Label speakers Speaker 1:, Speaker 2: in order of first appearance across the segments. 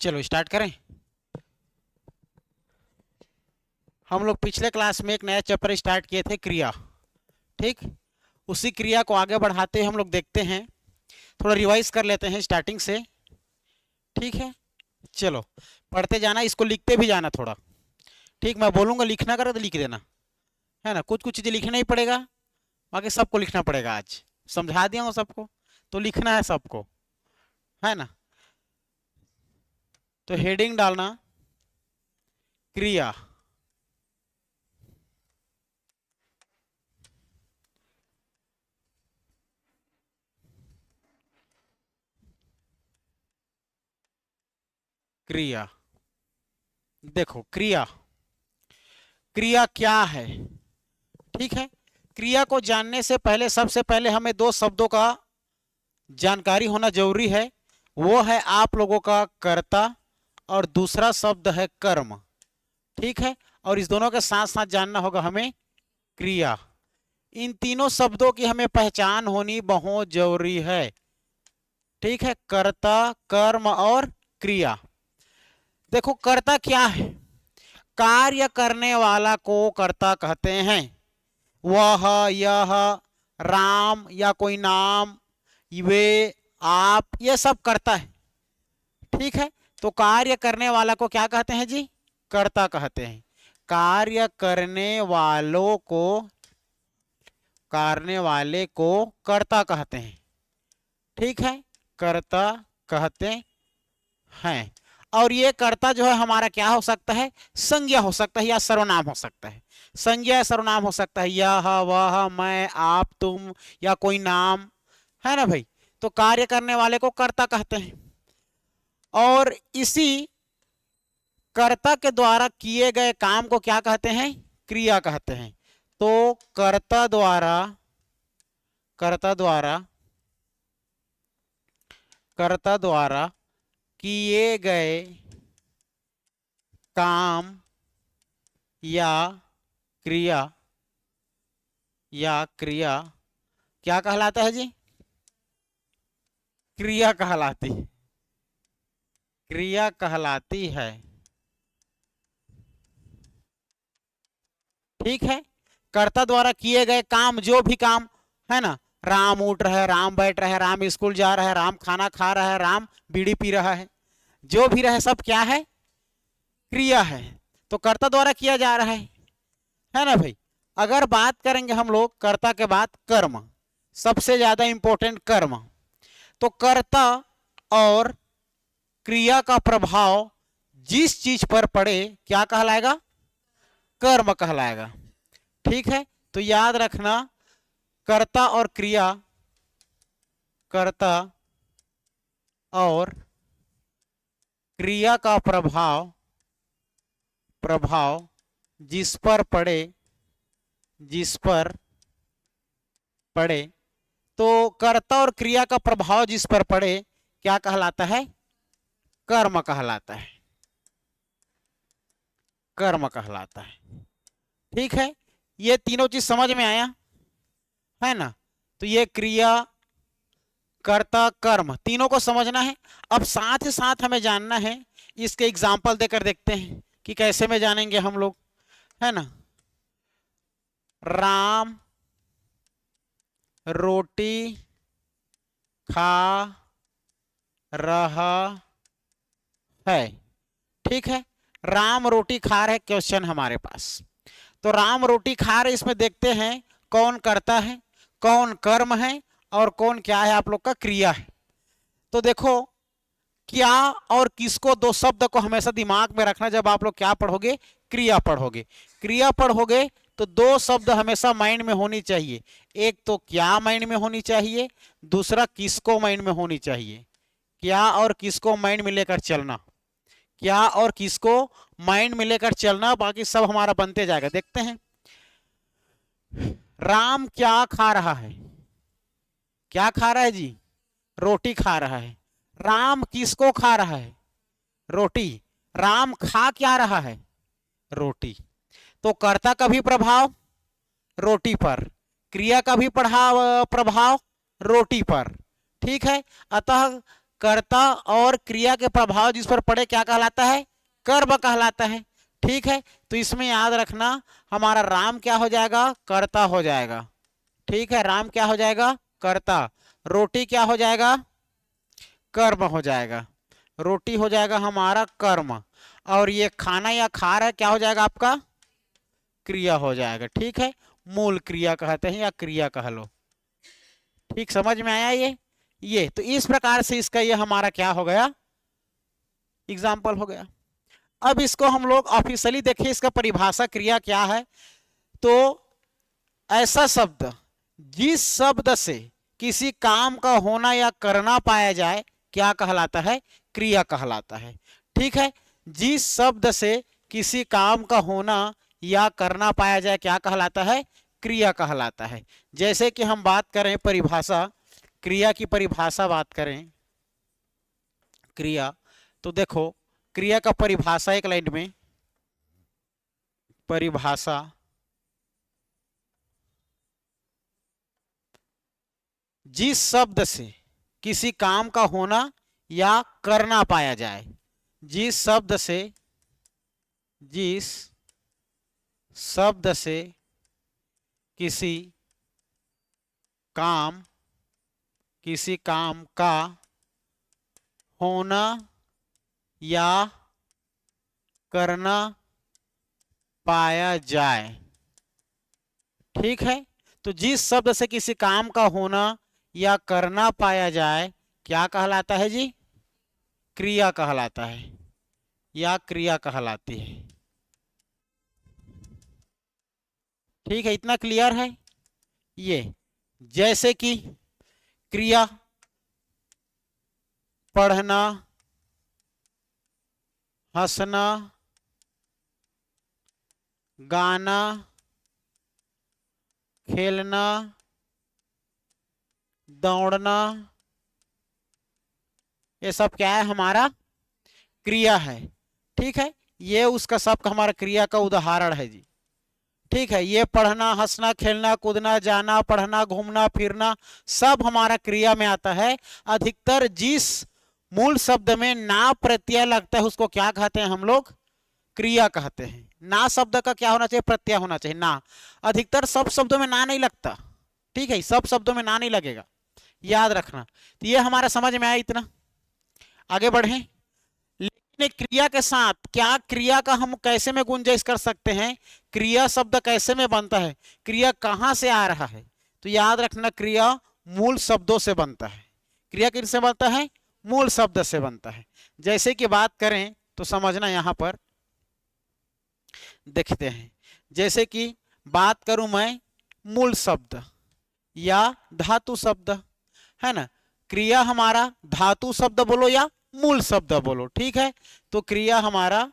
Speaker 1: चलो स्टार्ट करें। हम लोग पिछले क्लास में एक नया चैप्टर स्टार्ट किए थे, क्रिया। ठीक, उसी क्रिया को आगे बढ़ाते हुए हम लोग देखते हैं, थोड़ा रिवाइज कर लेते हैं स्टार्टिंग से। ठीक है, चलो पढ़ते जाना, इसको लिखते भी जाना थोड़ा। ठीक, मैं बोलूँगा लिखना करो तो लिख देना, है ना। कुछ कुछ चीज़ें लिखना ही पड़ेगा, बाकी सबको लिखना पड़ेगा। आज समझा दिया हूँ सबको, तो लिखना है सबको, है ना। तो हेडिंग डालना क्रिया। क्रिया, देखो क्रिया, क्रिया क्या है। ठीक है, क्रिया को जानने से पहले सबसे पहले हमें दो शब्दों का जानकारी होना जरूरी है। वो है आप लोगों का कर्ता, और दूसरा शब्द है कर्म। ठीक है, और इस दोनों के साथ साथ जानना होगा हमें क्रिया। इन तीनों शब्दों की हमें पहचान होनी बहुत जरूरी है। ठीक है, कर्ता, कर्म और क्रिया। देखो कर्ता क्या है। कार्य करने वाला को कर्ता कहते हैं। वह, यह, राम या कोई नाम, वे, आप, ये सब करता है। ठीक है, तो कार्य करने वाला को क्या कहते हैं जी? कर्ता कहते हैं। कार्य करने वाले को कर्ता कहते हैं। ठीक है, कर्ता कहते हैं। और ये कर्ता जो है हमारा क्या हो सकता है? संज्ञा हो सकता है या सर्वनाम हो सकता है। संज्ञा या सर्वनाम हो सकता है, यह, वह, मैं, आप, तुम, या कोई नाम, है ना भाई। तो कार्य करने वाले को कर्ता कहते हैं, और इसी कर्ता के द्वारा किए गए काम को क्या कहते हैं? क्रिया कहते हैं। तो कर्ता द्वारा कर्ता द्वारा किए गए काम या क्रिया क्या कहलाता है जी? क्रिया कहलाती है। ठीक है, कर्ता द्वारा किए गए काम, जो भी काम है ना, राम उठ रहा है, राम बैठ रहा है, राम स्कूल जा रहा है, राम खाना खा रहा है, राम बीड़ी पी रहा है, जो भी रहे सब क्या है? क्रिया है। तो कर्ता द्वारा किया जा रहा है ना भाई। अगर बात करेंगे हम लोग कर्ता के बाद कर्म, सबसे ज्यादा इंपॉर्टेंट कर्म। तो कर्ता और क्रिया का प्रभाव जिस चीज पर पड़े क्या कहलाएगा? कर्म कहलाएगा। ठीक है, तो याद रखना, कर्ता और क्रिया का प्रभाव जिस पर पड़े, तो कर्ता और क्रिया का प्रभाव जिस पर पड़े क्या कहलाता है? कर्म कहलाता है। ठीक है, ये तीनों चीज समझ में आया, है ना। तो ये क्रिया, कर्ता, कर्म, तीनों को समझना है। अब साथ ही साथ हमें जानना है, इसके एग्जाम्पल देकर देखते हैं कि कैसे में जानेंगे हम लोग, है ना। राम रोटी खा रहा है। ठीक है, राम रोटी खा रहे, क्वेश्चन हमारे पास। तो राम रोटी खा रहे, इसमें देखते हैं कौन करता है, कौन कर्म है, और कौन क्या है आप लोग का क्रिया है। तो देखो, क्या और किसको, दो शब्द को हमेशा दिमाग में रखना जब आप लोग क्या पढ़ोगे? क्रिया पढ़ोगे। तो दो शब्द हमेशा माइंड में होनी चाहिए। एक तो क्या माइंड में होनी चाहिए, दूसरा किसको माइंड में होनी चाहिए। क्या और किसको माइंड में लेकर चलना, बाकी सब हमारा बनते जाएगा। देखते हैं, राम क्या खा रहा है? जी? रोटी खा रहा है। राम किसको खा रहा है? रोटी। राम खा क्या रहा है? रोटी। तो कर्ता का भी प्रभाव रोटी पर, क्रिया का भी प्रभाव रोटी पर। ठीक है, अतः कर्ता और क्रिया के प्रभाव जिस पर पड़े क्या कहलाता है? कर्म कहलाता है। ठीक है, तो इसमें याद रखना हमारा राम क्या हो जाएगा? कर्ता हो जाएगा। ठीक है, राम क्या हो जाएगा? कर्ता। रोटी क्या हो जाएगा? कर्म हो जाएगा। रोटी हो जाएगा हमारा कर्म, और ये खाना या खा रहा है क्या हो जाएगा आपका? क्रिया हो जाएगा। ठीक है, मूल क्रिया कहते हैं या क्रिया कह लो। ठीक, समझ में आया ये तो इस प्रकार से इसका ये हमारा क्या हो गया? एग्जाम्पल हो गया। अब इसको हम लोग ऑफिशियली देखिए, इसका परिभाषा क्रिया क्या है। तो ऐसा शब्द जिस शब्द से किसी काम का होना या करना पाया जाए क्या कहलाता है? क्रिया कहलाता है। ठीक है, जिस शब्द से किसी काम का होना या करना पाया जाए क्या कहलाता है? क्रिया कहलाता है। जैसे कि हम बात करें परिभाषा, क्रिया की परिभाषा बात करें क्रिया, तो देखो क्रिया का परिभाषा एक लाइन में, परिभाषा जिस शब्द से किसी काम का होना या करना पाया जाए, जिस शब्द से किसी काम का होना या करना पाया जाए। ठीक है, तो जिस शब्द से किसी काम का होना या करना पाया जाए क्या कहलाता है जी? क्रिया कहलाता है या क्रिया कहलाती है। ठीक है, इतना क्लियर है ये। जैसे कि क्रिया पढ़ना, हंसना, गाना, खेलना, दौड़ना, ये सब क्या है? हमारा क्रिया है। ठीक है, ये उसका सब हमारा क्रिया का उदाहरण है जी। ठीक है, ये पढ़ना, हंसना, खेलना, कूदना, जाना, पढ़ना, घूमना, फिरना सब हमारा क्रिया में आता है। अधिकतर जिस मूल शब्द में ना प्रत्यय लगता है उसको क्या कहते हैं हम लोग? क्रिया कहते हैं। ना शब्द का क्या होना चाहिए? प्रत्यय होना चाहिए, ना। अधिकतर सब शब्दों में ना नहीं लगता। ठीक है, सब शब्दों में ना नहीं लगेगा, याद रखना। तो ये हमारा समझ में आया इतना। आगे बढ़े। लेकिन क्रिया के साथ क्या, क्रिया का हम कैसे में गुंजाइश कर सकते हैं? क्रिया शब्द कैसे में बनता है? क्रिया कहां से आ रहा है? तो याद रखना क्रिया मूल शब्दों से बनता है। क्रिया किससे बनता है? मूल शब्द से बनता है। जैसे कि बात करें तो समझना, यहां पर देखते हैं। जैसे कि बात करूं मैं मूल शब्द या धातु शब्द, है ना। क्रिया हमारा धातु शब्द बोलो या मूल शब्द बोलो, ठीक है। तो क्रिया हमारा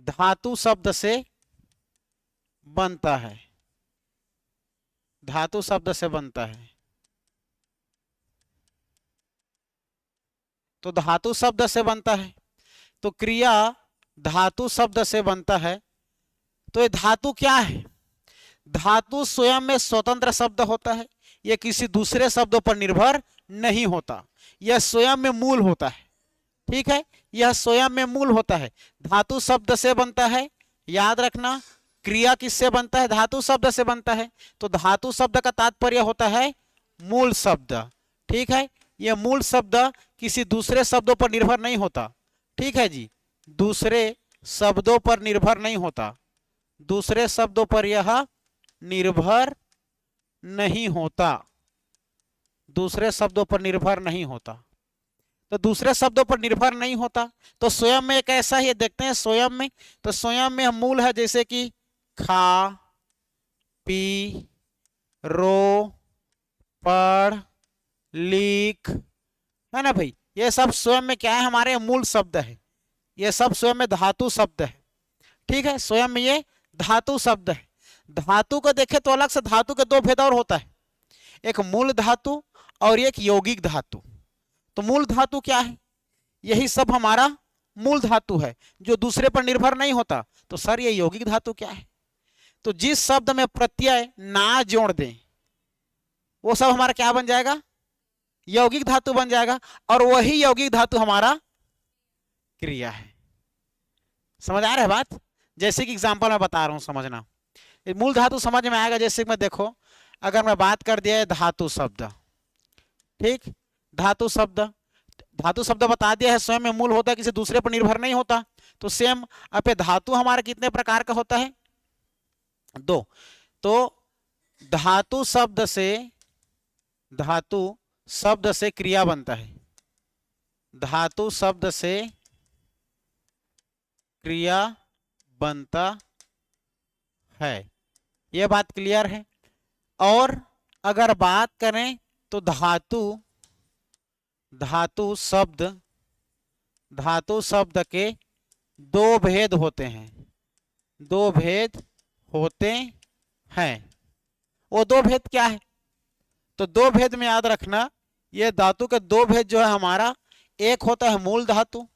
Speaker 1: धातु शब्द से बनता है, धातु शब्द से बनता है। तो धातु शब्द से बनता है, तो क्रिया धातु शब्द से बनता है। तो ये धातु क्या है? धातु स्वयं में स्वतंत्र शब्द होता है, यह किसी दूसरे शब्दों पर निर्भर नहीं होता, यह स्वयं में मूल होता है। ठीक है, यह स्वयं में मूल होता है, धातु शब्द से बनता है। याद रखना, क्रिया किससे बनता है? धातु शब्द से बनता है। तो धातु शब्द का तात्पर्य होता है मूल शब्द। ठीक है, यह मूल शब्द किसी दूसरे शब्दों पर निर्भर नहीं होता। ठीक है जी, दूसरे शब्दों पर निर्भर नहीं होता, दूसरे शब्दों पर यह निर्भर नहीं होता, दूसरे शब्दों पर निर्भर नहीं होता। तो दूसरे शब्दों पर निर्भर नहीं होता तो स्वयं में एक ऐसा ही देखते हैं, स्वयं में, तो स्वयं में मूल है जैसे कि खा, पी, रो, पढ़, लिख, है ना भाई। ये सब स्वयं में क्या है? हमारे मूल शब्द है, ये सब स्वयं में धातु शब्द है। ठीक है, स्वयं में ये धातु शब्द है। धातु को देखे तो अलग से धातु के दो भेद और होता है, एक मूल धातु और एक यौगिक धातु। तो मूल धातु क्या है? यही सब हमारा मूल धातु है जो दूसरे पर निर्भर नहीं होता। तो सर ये यौगिक धातु क्या है? तो जिस शब्द में प्रत्यय ना जोड़ दें, वो सब हमारा क्या बन जाएगा, यौगिक धातु बन जाएगा, और वही यौगिक धातु हमारा क्रिया है। समझ आ रहा है बात? जैसे कि एग्जांपल मैं बता रहा हूं, समझना। मूल धातु समझ में आएगा। जैसे मैं देखो, अगर मैं बात कर दिया है धातु शब्द, ठीक, धातु शब्द, धातु शब्द बता दिया है स्वयं में मूल होता है, किसी दूसरे पर निर्भर नहीं होता। तो सेम अब धातु हमारा कितने प्रकार का होता है, दो। तो धातु शब्द से, धातु शब्द से क्रिया बनता है, धातु शब्द से क्रिया बनता है, यह बात क्लियर है। और अगर बात करें तो धातु, धातु शब्द, धातु शब्द के दो भेद होते हैं, दो भेद होते हैं। वो दो भेद क्या है? तो दो भेद में याद रखना, ये धातु के दो भेद जो है हमारा, एक होता है मूल धातु,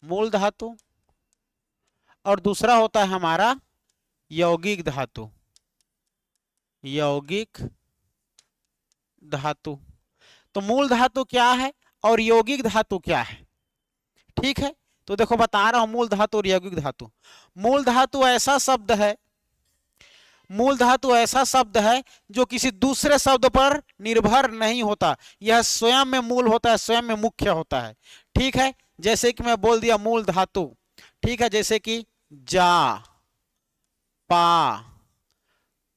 Speaker 1: मूल धातु, और दूसरा होता है हमारा यौगिक धातु, यौगिक धातु। तो मूल धातु क्या है और यौगिक धातु क्या है, ठीक है? तो देखो बता रहा हूं, मूल धातु और यौगिक धातु। मूल धातु ऐसा शब्द है, मूल धातु ऐसा शब्द है जो किसी दूसरे शब्द पर निर्भर नहीं होता, यह स्वयं में मूल होता है, स्वयं में मुख्य होता है, ठीक है? जैसे कि मैं बोल दिया मूल धातु, ठीक है, जैसे कि जा, पा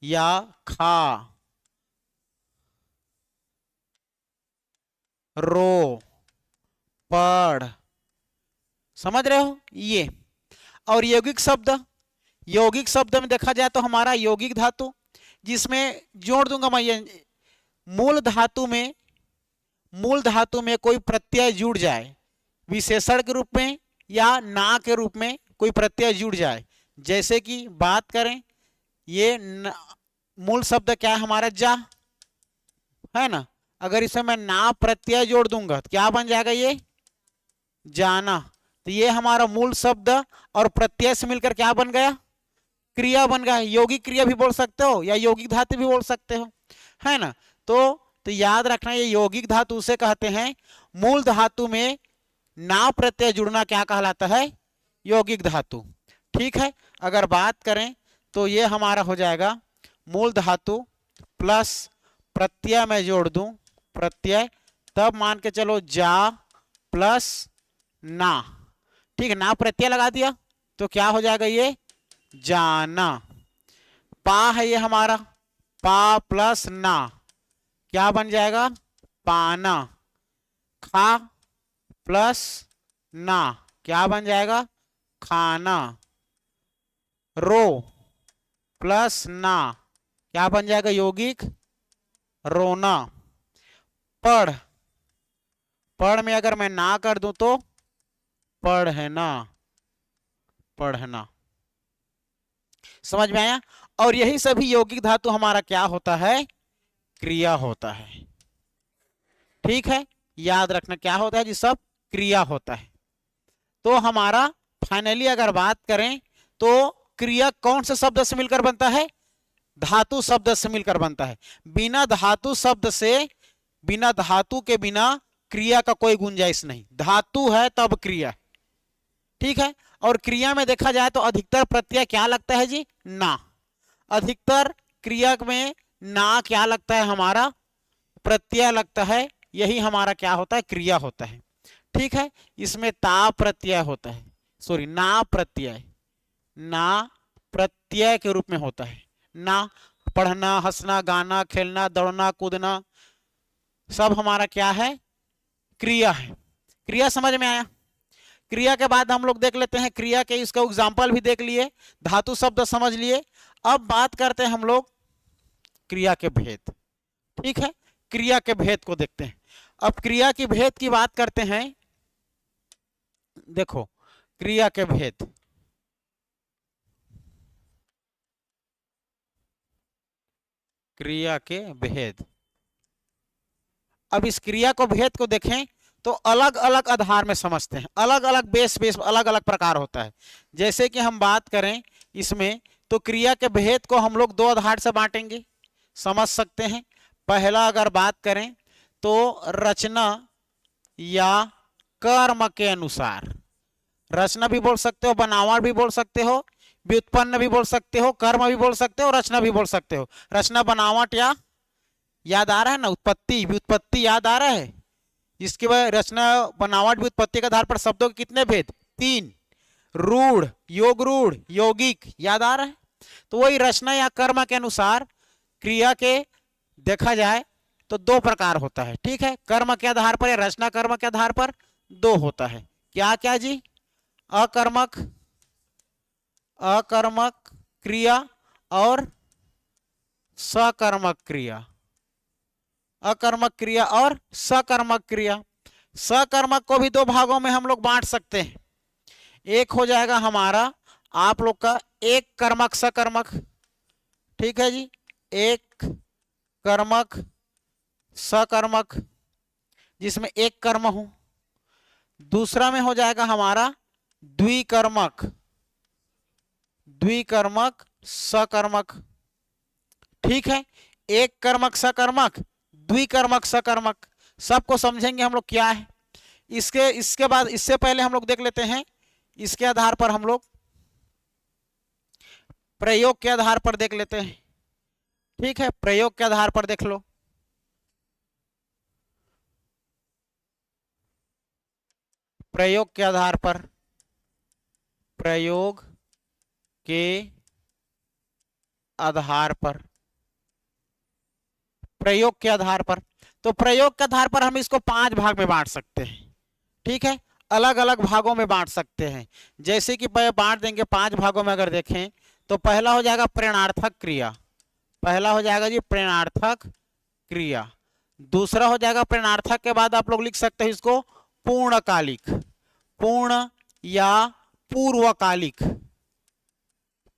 Speaker 1: या खा, रो, पढ़, समझ रहे हो ये। और यौगिक शब्द, यौगिक शब्द में देखा जाए तो हमारा यौगिक धातु, जिसमें जोड़ दूंगा मैं ये, मूल धातु में, मूल धातु में कोई प्रत्यय जुड़ जाए, विशेषण के रूप में या ना के रूप में कोई प्रत्यय जुड़ जाए। जैसे कि बात करें, ये मूल शब्द क्या है हमारा, जा है ना, अगर इसमें मैं ना प्रत्यय जोड़ दूंगा तो क्या बन जाएगा, ये जाना। तो ये हमारा मूल शब्द और प्रत्यय से मिलकर क्या बन गया, क्रिया बन गया। यौगिक क्रिया भी बोल सकते हो या यौगिक धातु भी बोल सकते हो, है ना। तो याद रखना, ये यौगिक धातु उसे कहते हैं, मूल धातु में ना प्रत्यय जुड़ना क्या कहलाता है, यौगिक धातु, ठीक है। अगर बात करें तो ये हमारा हो जाएगा मूल धातु प्लस प्रत्यय में जोड़ दूं, प्रत्यय, तब मान के चलो जा प्लस ना, ठीक है, ना प्रत्यय लगा दिया तो क्या हो जाएगा, ये जाना। पा है ये हमारा, पा प्लस ना क्या बन जाएगा, पाना। खा प्लस ना क्या बन जाएगा, खाना। रो प्लस ना क्या बन जाएगा, यौगिक, रोना। पढ़, पढ़ में अगर मैं ना कर दूं तो पढ़ना, पढ़ना। समझ में आया। और यही सभी यौगिक धातु हमारा क्या होता है, क्रिया होता है, ठीक है। याद रखना क्या होता है जी, सब क्रिया होता है। तो हमारा फाइनली अगर बात करें तो क्रिया कौन से शब्द से मिलकर बनता है, धातु शब्द से मिलकर बनता है। बिना धातु शब्द से, बिना धातु के बिना क्रिया का कोई गुंजाइश नहीं। धातु है तब क्रिया, ठीक है। और क्रिया में देखा जाए तो अधिकतर प्रत्यय क्या लगता है जी, ना। अधिकतर क्रिया में ना क्या लगता है, हमारा प्रत्यय लगता है। यही हमारा क्या होता है, क्रिया होता है, ठीक है। इसमें ता प्रत्यय होता है, सॉरी ना प्रत्यय, ना प्रत्यय के रूप में होता है। ना, पढ़ना, हंसना, गाना, खेलना, दौड़ना, कूदना, सब हमारा क्या है, क्रिया है। क्रिया समझ में आया। क्रिया के बाद हम लोग देख लेते हैं क्रिया के, इसका एग्जाम्पल भी देख लिए, धातु शब्द समझ लिए। अब बात करते हैं हम लोग क्रिया के भेद, ठीक है। क्रिया के भेद को देखते हैं। अब क्रिया की भेद की बात करते हैं। देखो क्रिया के भेद, क्रिया के भेद। अब इस क्रिया को भेद को देखें तो अलग अलग आधार में समझते हैं, अलग अलग बेस अलग अलग प्रकार होता है। जैसे कि हम बात करें इसमें तो क्रिया के भेद को हम लोग दो आधार से बांटेंगे। समझ सकते हैं। पहला अगर बात करें तो रचना या कर्म के अनुसार, रचना भी बोल सकते हो, बनावट भी बोल सकते हो, व्युत्पन्न भी बोल सकते हो, कर्म भी बोल सकते हो, रचना भी बोल सकते हो। रचना, बनावट या, याद आ रहा है ना, उत्पत्ति, व्युत्पत्ति याद आ रहा है। इसके बाद रचना, बनावट, व्युत्पत्ति के आधार पर शब्दों के कितने भेद? 3। रूढ़, योग रूढ़, यौगिक, याद आ रहा है। तो वही रचना या कर्म के अनुसार क्रिया के देखा जाए तो 2 प्रकार होता है। ठीक है, कर्म के आधार पर या रचना कर्म के आधार पर 2 होता है। क्या क्या जी? अकर्मक, अकर्मक क्रिया और सकर्मक क्रिया। अकर्मक क्रिया और सकर्मक क्रिया। सकर्मक को भी 2 भागों में हम लोग बांट सकते हैं। एक हो जाएगा हमारा आप लोग का एक कर्मक सकर्मक, ठीक है जी, एक कर्मक सकर्मक जिसमें एक कर्म हो। दूसरा में हो जाएगा हमारा द्विकर्मक, द्विकर्मक सकर्मक। ठीक है, एक कर्मक सकर्मक, द्विकर्मक सकर्मक, सबको समझेंगे हम लोग क्या है। इसके बाद, इससे पहले हम लोग देख लेते हैं, इसके आधार पर हम लोग प्रयोग के आधार पर देख लेते हैं। ठीक है, प्रयोग के आधार पर देख लो। प्रयोग के आधार पर, प्रयोग के आधार पर, प्रयोग के आधार पर, तो प्रयोग के आधार पर हम इसको 5 भाग में बांट सकते हैं। ठीक है, अलग अलग भागों में बांट सकते हैं। जैसे कि बांट देंगे 5 भागों में। अगर देखें तो पहला हो जाएगा प्रेरणार्थक क्रिया, पहला हो जाएगा जी प्रेरणार्थक क्रिया। दूसरा हो जाएगा प्रेरणार्थक के बाद आप लोग लिख सकते हैं इसको पूर्णकालिक, पूर्ण या पूर्वकालिक,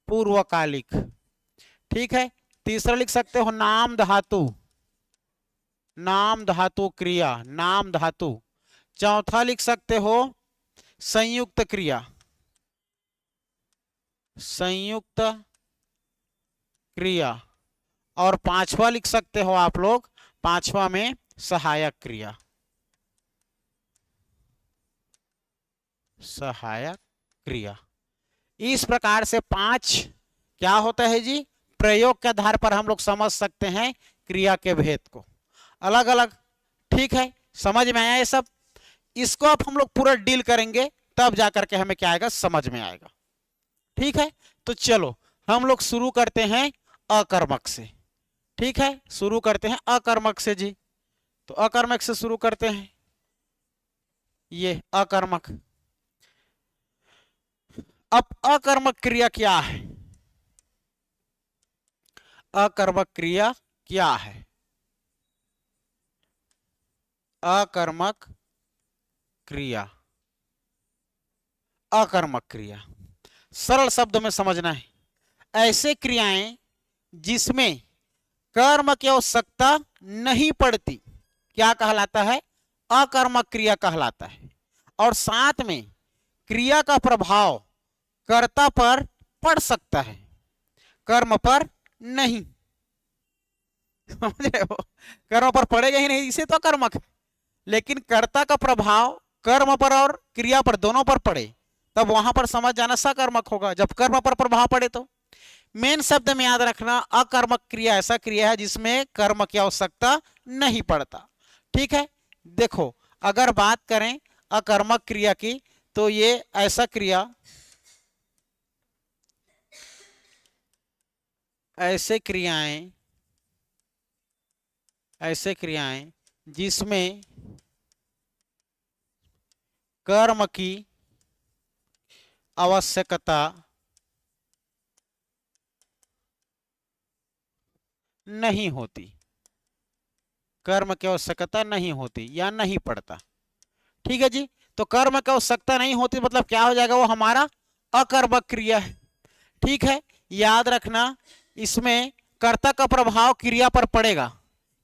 Speaker 1: पूर्वकालिक। ठीक है, तीसरा लिख सकते हो नाम धातु, नाम धातु क्रिया, नाम धातु। चौथा लिख सकते हो संयुक्त क्रिया, संयुक्त क्रिया। और पांचवा लिख सकते हो आप लोग, पांचवा में सहायक क्रिया, सहायक क्रिया। इस प्रकार से 5 क्या होता है जी? प्रयोग के आधार पर हम लोग समझ सकते हैं क्रिया के भेद को अलग अलग। ठीक है, समझ में आया ये सब? इसको अब हम लोग पूरा डील करेंगे, तब जाकर के हमें क्या आएगा, समझ में आएगा। ठीक है, तो चलो हम लोग शुरू करते हैं अकर्मक से। ठीक है, शुरू करते हैं अकर्मक से जी। तो अकर्मक से शुरू करते हैं। ये अकर्मक। अब अकर्मक क्रिया क्या है? अकर्मक क्रिया क्या है? अकर्मक क्रिया, अकर्मक क्रिया सरल शब्द में समझना है। ऐसे क्रियाएं जिसमें कर्म की आवश्यकता नहीं पड़ती क्या कहलाता है? अकर्मक क्रिया कहलाता है। और साथ में क्रिया का प्रभाव कर्ता पर पड़ सकता है, कर्म पर नहीं। समझ रहे हो? कर्म पर पड़ेगा ही नहीं, इसे तो अकर्मक है। लेकिन कर्ता का प्रभाव कर्म पर और क्रिया पर दोनों पर पड़े, तब वहां पर समझ जाना सकर्मक होगा। जब कर्म पर प्रभाव पड़े तो मेन शब्द में याद रखना, अकर्मक क्रिया ऐसा क्रिया है जिसमें कर्म की आवश्यकता नहीं पड़ता। ठीक है, देखो अगर बात करें अकर्मक क्रिया की, तो ये ऐसा क्रिया, ऐसे क्रियाएं, ऐसे क्रियाएं जिसमें कर्म की आवश्यकता नहीं होती, कर्म की आवश्यकता नहीं होती या नहीं पड़ता। ठीक है जी, तो कर्म की आवश्यकता नहीं होती मतलब क्या हो जाएगा? वो हमारा अकर्मक क्रिया है। ठीक है, याद रखना इसमें कर्ता का प्रभाव क्रिया पर पड़ेगा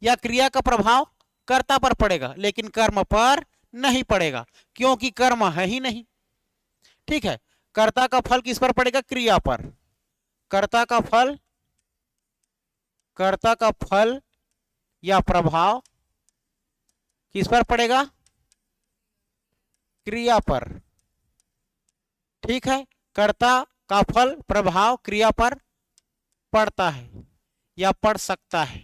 Speaker 1: या क्रिया का प्रभाव कर्ता पर पड़ेगा, लेकिन कर्म पर नहीं पड़ेगा, क्योंकि कर्म है ही नहीं। ठीक है, कर्ता का फल किस पर पड़ेगा? क्रिया पर। कर्ता का फल कर्ता का फल या प्रभाव किस पर पड़ेगा? क्रिया पर। ठीक है, कर्ता का फल प्रभाव क्रिया पर पड़ता है या पड़ सकता है।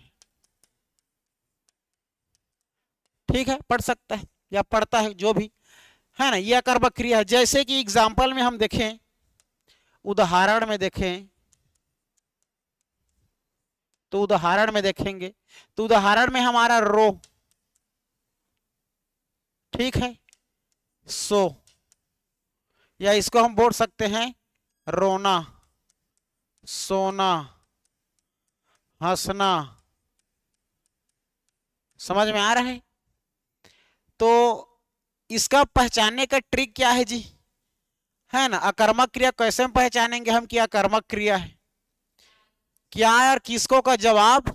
Speaker 1: ठीक है, पड़ सकता है या पड़ता है, जो भी है ना, यह कर्मक क्रिया है। जैसे कि एग्जाम्पल में हम देखें, उदाहरण में देखें, तो उदाहरण में देखेंगे तो उदाहरण में हमारा रो, ठीक है, सो, या इसको हम बोल सकते हैं रोना, सोना, हंसना। समझ में आ रहा है? तो इसका पहचानने का ट्रिक क्या है जी? है ना, अकर्मक क्रिया कैसे हम पहचानेंगे हम कि अकर्मक क्रिया है? क्या और किसको का जवाब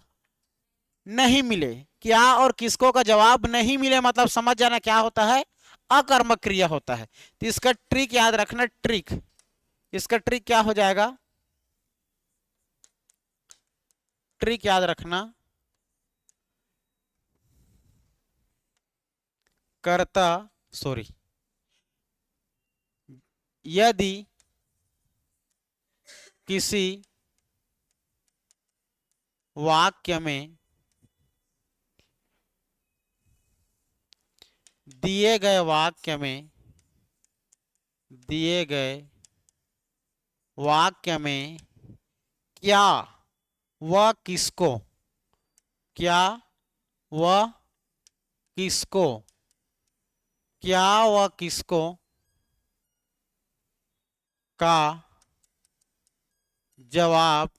Speaker 1: नहीं मिले, क्या और किसको का जवाब नहीं मिले, मतलब समझ जाना क्या होता है, अकर्मक क्रिया होता है। तो इसका ट्रिक याद रखना, ट्रिक, इसका ट्रिक क्या हो जाएगा? ट्रिक याद रखना, कर्ता, सॉरी, यदि किसी वाक्य में दिए गए वाक्य में दिए गए वाक्य में क्या वह किसको, क्या वह किसको, क्या वह किसको का जवाब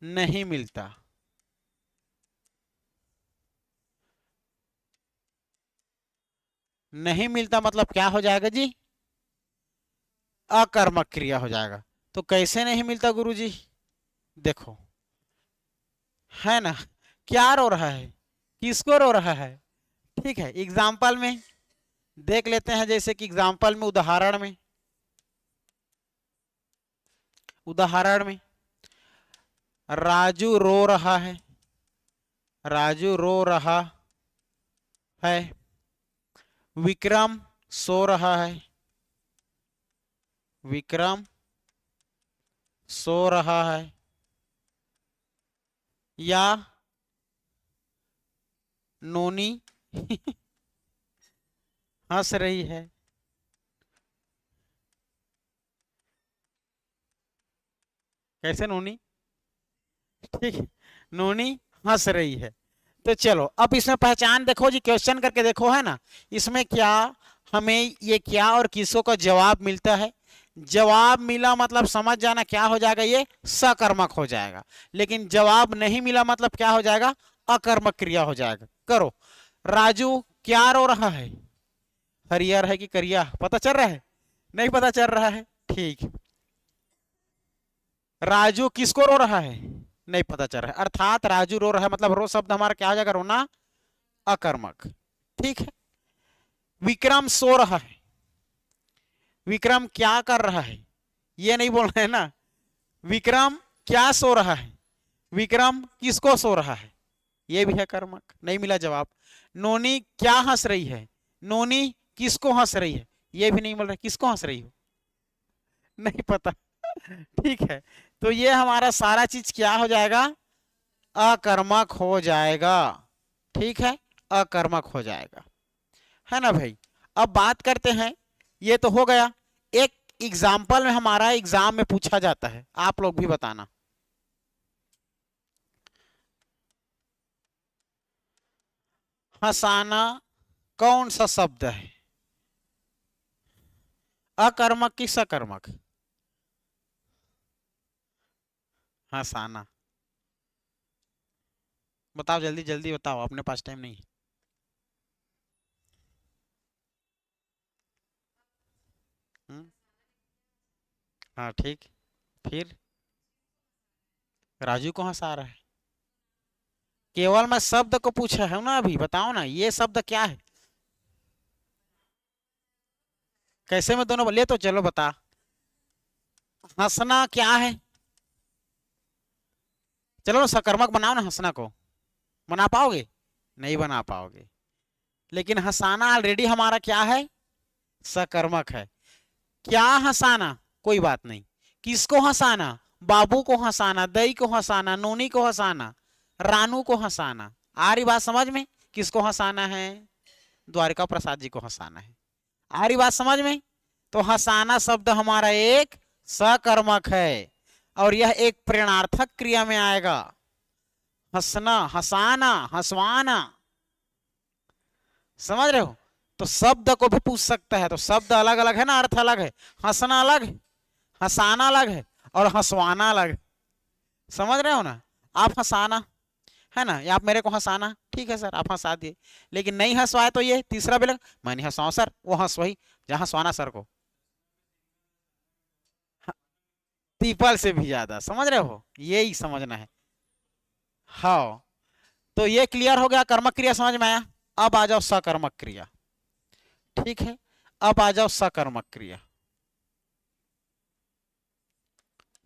Speaker 1: नहीं मिलता, नहीं मिलता मतलब क्या हो जाएगा जी? अकर्मक क्रिया हो जाएगा। तो कैसे नहीं मिलता गुरुजी? देखो, है ना, क्या रो रहा है, किसको रो रहा है? ठीक है, एग्जाम्पल में देख लेते हैं, जैसे कि एग्जाम्पल में, उदाहरण में, उदाहरण में राजू रो रहा है, राजू रो रहा है, विक्रम सो रहा है, विक्रम सो रहा है, या नोनी हंस रही है। कैसे नोनी? ठीक है, नोनी हंस रही है। तो चलो अब इसमें पहचान देखो जी, क्वेश्चन करके देखो, है ना, इसमें क्या हमें ये क्या और किसको का जवाब मिलता है? जवाब मिला मतलब समझ जाना क्या हो जाएगा, ये सकर्मक हो जाएगा। लेकिन जवाब नहीं मिला मतलब क्या हो जाएगा? अकर्मक क्रिया हो जाएगा। करो, राजू क्या रो रहा है? हरियर है कि करिया, पता चल रहा है? नहीं पता चल रहा है, ठीक। राजू किसको रो रहा है? नहीं पता चल रहा है, अर्थात राजू रो रहा है मतलब रो शब्द हमारा क्या हो जाएगा? रोना, अकर्मक। ठीक है, विक्रम सो रहा है, विक्रम क्या कर रहा है, ये नहीं बोल रहे हैं ना, विक्रम क्या सो रहा है, विक्रम किसको सो रहा है, ये भी है कर्मक, नहीं मिला जवाब। नोनी क्या हंस रही है, नोनी किसको हंस रही है, ये भी नहीं मिल रहा, किसको हंस रही हो, नहीं पता। ठीक है, तो ये हमारा सारा चीज क्या हो जाएगा? अकर्मक हो जाएगा। ठीक है, अकर्मक हो जाएगा, है ना भाई। अब बात करते हैं, ये तो हो गया, एक एग्जाम्पल में हमारा एग्जाम में पूछा जाता है, आप लोग भी बताना। हंसाना कौन सा शब्द है, अकर्मक कि सकर्मक? हंसाना, बताओ जल्दी जल्दी बताओ, अपने पास टाइम नहीं। हम्म, हाँ ठीक, फिर राजू को हंसा रहा है, केवल मैं शब्द को पूछा है ना, अभी बताओ ना ये शब्द क्या है? कैसे में दोनों ले, तो चलो बता। हंसना क्या है? चलो ना सकर्मक बनाओ ना हंसना को, बना पाओगे? नहीं बना पाओगे। लेकिन हंसाना ऑलरेडी हमारा क्या है? सकर्मक है। क्या हंसाना? कोई बात नहीं। किसको हंसाना? बाबू को हंसाना, दई को हंसाना, नोनी को हंसाना, रानू को हंसाना। आ रही बात समझ में? किसको हंसाना है? द्वारिका प्रसाद जी को हंसाना है। आ रही बात समझ में? तो हंसाना शब्द हमारा एक सकर्मक है और यह एक प्रेरणार्थक क्रिया में आएगा। हंसना, हंसाना, हंसवाना, समझ रहे हो? तो शब्द को भी पूछ सकता है, तो शब्द अलग अलग है ना, अर्थ अलग है। हंसना अलग है, हंसाना अलग है और हंसवाना अलग है। समझ रहे हो ना? आप हंसाना है ना, या आप मेरे को हंसाना, ठीक है सर आप हंसा दिए, लेकिन नहीं हंसवाए तो ये तीसरा भी लग, मैं नहीं हंसवाऊं सर, वो हंस वही जहां हंसवाना सर को। पीपल से भी ज्यादा, समझ रहे हो? यही समझना है। हाँ, तो ये क्लियर हो गया, कर्मक क्रिया समझ में आया। अब आ जाओ सकर्मक क्रिया। ठीक है, अब आ जाओ सकर्मक क्रिया।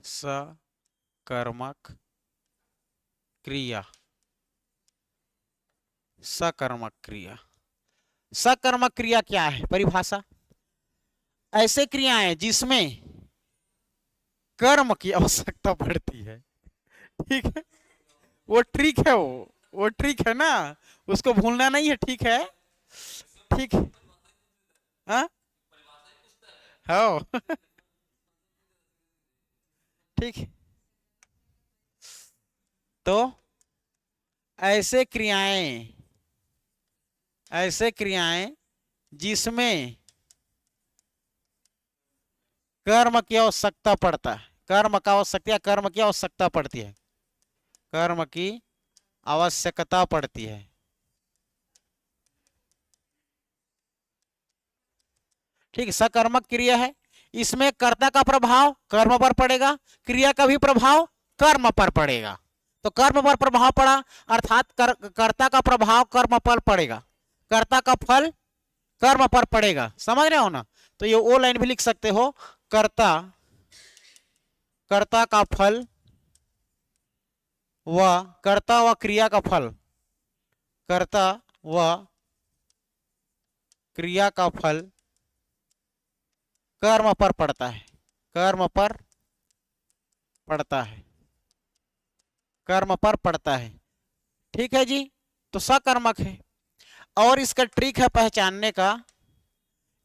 Speaker 1: सकर्मक क्रिया, सकर्मक क्रिया। सकर्मक क्रिया क्या है? परिभाषा, ऐसे क्रियाएं जिसमें कर्म की आवश्यकता पड़ती है। ठीक है, वो ट्रिक है, वो ट्रिक है ना, उसको भूलना नहीं है। ठीक है, ठीक है। हाँ हाँ ठीक है। तो ऐसे क्रियाएं, ऐसे क्रियाएं जिसमें कर्म की आवश्यकता पड़ता है, कर्म का आवश्यकता, कर्म की आवश्यकता पड़ती है, कर्म की आवश्यकता पड़ती है। ठीक है, सकर्मक क्रिया है, इसमें कर्ता का प्रभाव कर्म पर पड़ेगा, क्रिया का भी प्रभाव कर्म पर पड़ेगा। तो कर्म पर प्रभाव पड़ा अर्थात कर्ता का प्रभाव कर्म पर पड़ेगा, कर्ता का फल कर्म पर पड़ेगा। समझ रहे हो ना? तो ये ओ लाइन भी लिख सकते हो, कर्ता, कर्ता का फल व कर्ता व क्रिया का फल, कर्ता व क्रिया का फल कर्म पर पड़ता है, कर्म पर पड़ता है, कर्म पर पड़ता है। ठीक है जी, तो सकर्मक है। और इसका ट्रिक है पहचानने का,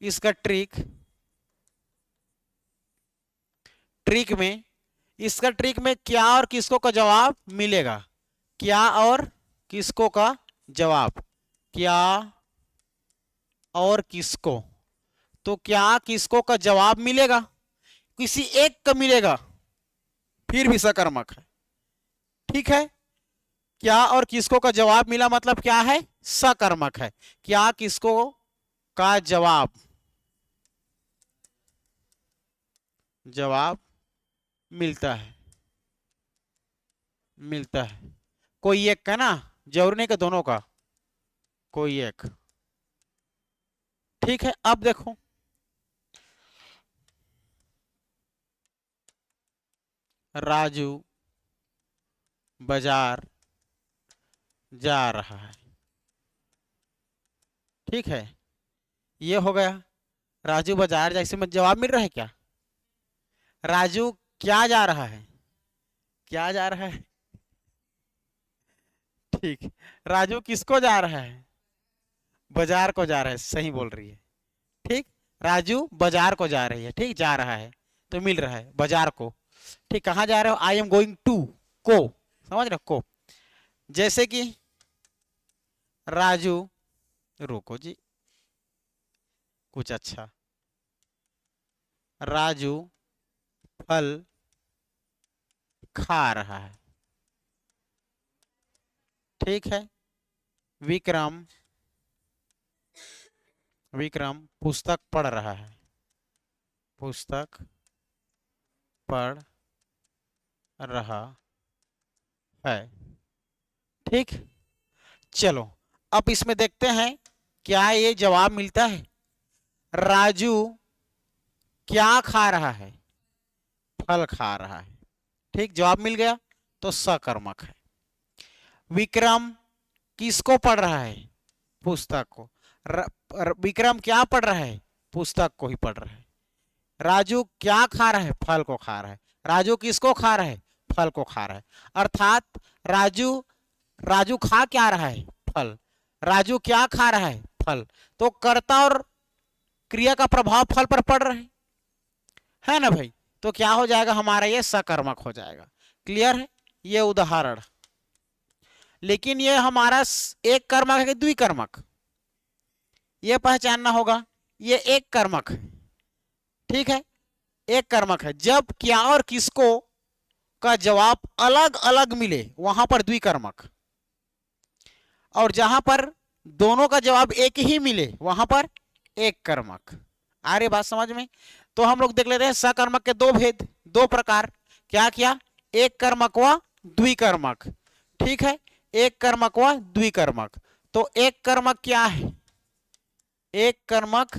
Speaker 1: इसका ट्रिक, ट्रिक में, इसका ट्रिक में क्या और किसको का जवाब मिलेगा, क्या और किसको का जवाब, क्या और किसको, तो क्या किसको का जवाब मिलेगा, किसी एक का मिलेगा, फिर भी सकर्मक है। ठीक है, क्या और किसको का जवाब मिला मतलब क्या है? सकर्मक है। क्या किसको का जवाब, जवाब मिलता है, मिलता है, कोई एक का ना, जरूरी नहीं कि दोनों का, कोई एक। ठीक है, अब देखो, राजू बाजार जा रहा है। ठीक है, ये हो गया, राजू बाजार जा, इसमें जवाब मिल रहा है क्या? राजू क्या जा रहा है, क्या जा रहा है? ठीक, राजू किसको जा रहा है? बाजार को जा रहा है, सही बोल रही है। ठीक, राजू बाजार को जा रही है, ठीक, जा रहा है तो मिल रहा है बाजार को। ठीक, कहाँ जा रहे हो? आई एम गोइंग टू, को, समझ रहे हो? को। जैसे कि राजू, रुको जी, कुछ अच्छा, राजू फल खा रहा है। ठीक है, विक्रम, विक्रम पुस्तक पढ़ रहा है, पुस्तक पढ़ रहा है। ठीक, चलो अब इसमें देखते हैं क्या ये जवाब मिलता है। राजू क्या खा रहा है? फल खा रहा है। ठीक, जवाब मिल गया। तो सकर्मक है। विक्रम किसको पढ़ रहा है? पुस्तक को। विक्रम क्या पढ़ रहा है? पुस्तक को ही पढ़ रहा है। राजू क्या खा रहा है? फल को खा रहा है। राजू किसको खा रहा है? फल को खा रहा है। अर्थात राजू राजू खा क्या रहा है? फल। राजू क्या खा रहा है? फल। तो कर्ता और क्रिया का प्रभाव फल पर पड़ रहा है ना भाई? तो क्या हो जाएगा हमारा? ये सकर्मक हो जाएगा। क्लियर है? ये उदाहरण। लेकिन ये हमारा एक कर्मक है कि द्विकर्मक, ये पहचानना होगा। ये एक कर्मक है, ठीक है, एक कर्मक है। जब क्या और किसको का जवाब अलग अलग मिले वहां पर द्विकर्मक, और जहां पर दोनों का जवाब एक ही मिले वहां पर एक कर्मक। आ रही बात समझ में? तो हम लोग देख लेते हैं सकर्मक के दो भेद, दो प्रकार। क्या क्या? एक कर्मक व द्विकर्मक। ठीक है, एक कर्मक व द्विकर्मक। तो एक कर्मक क्या है? एक कर्मक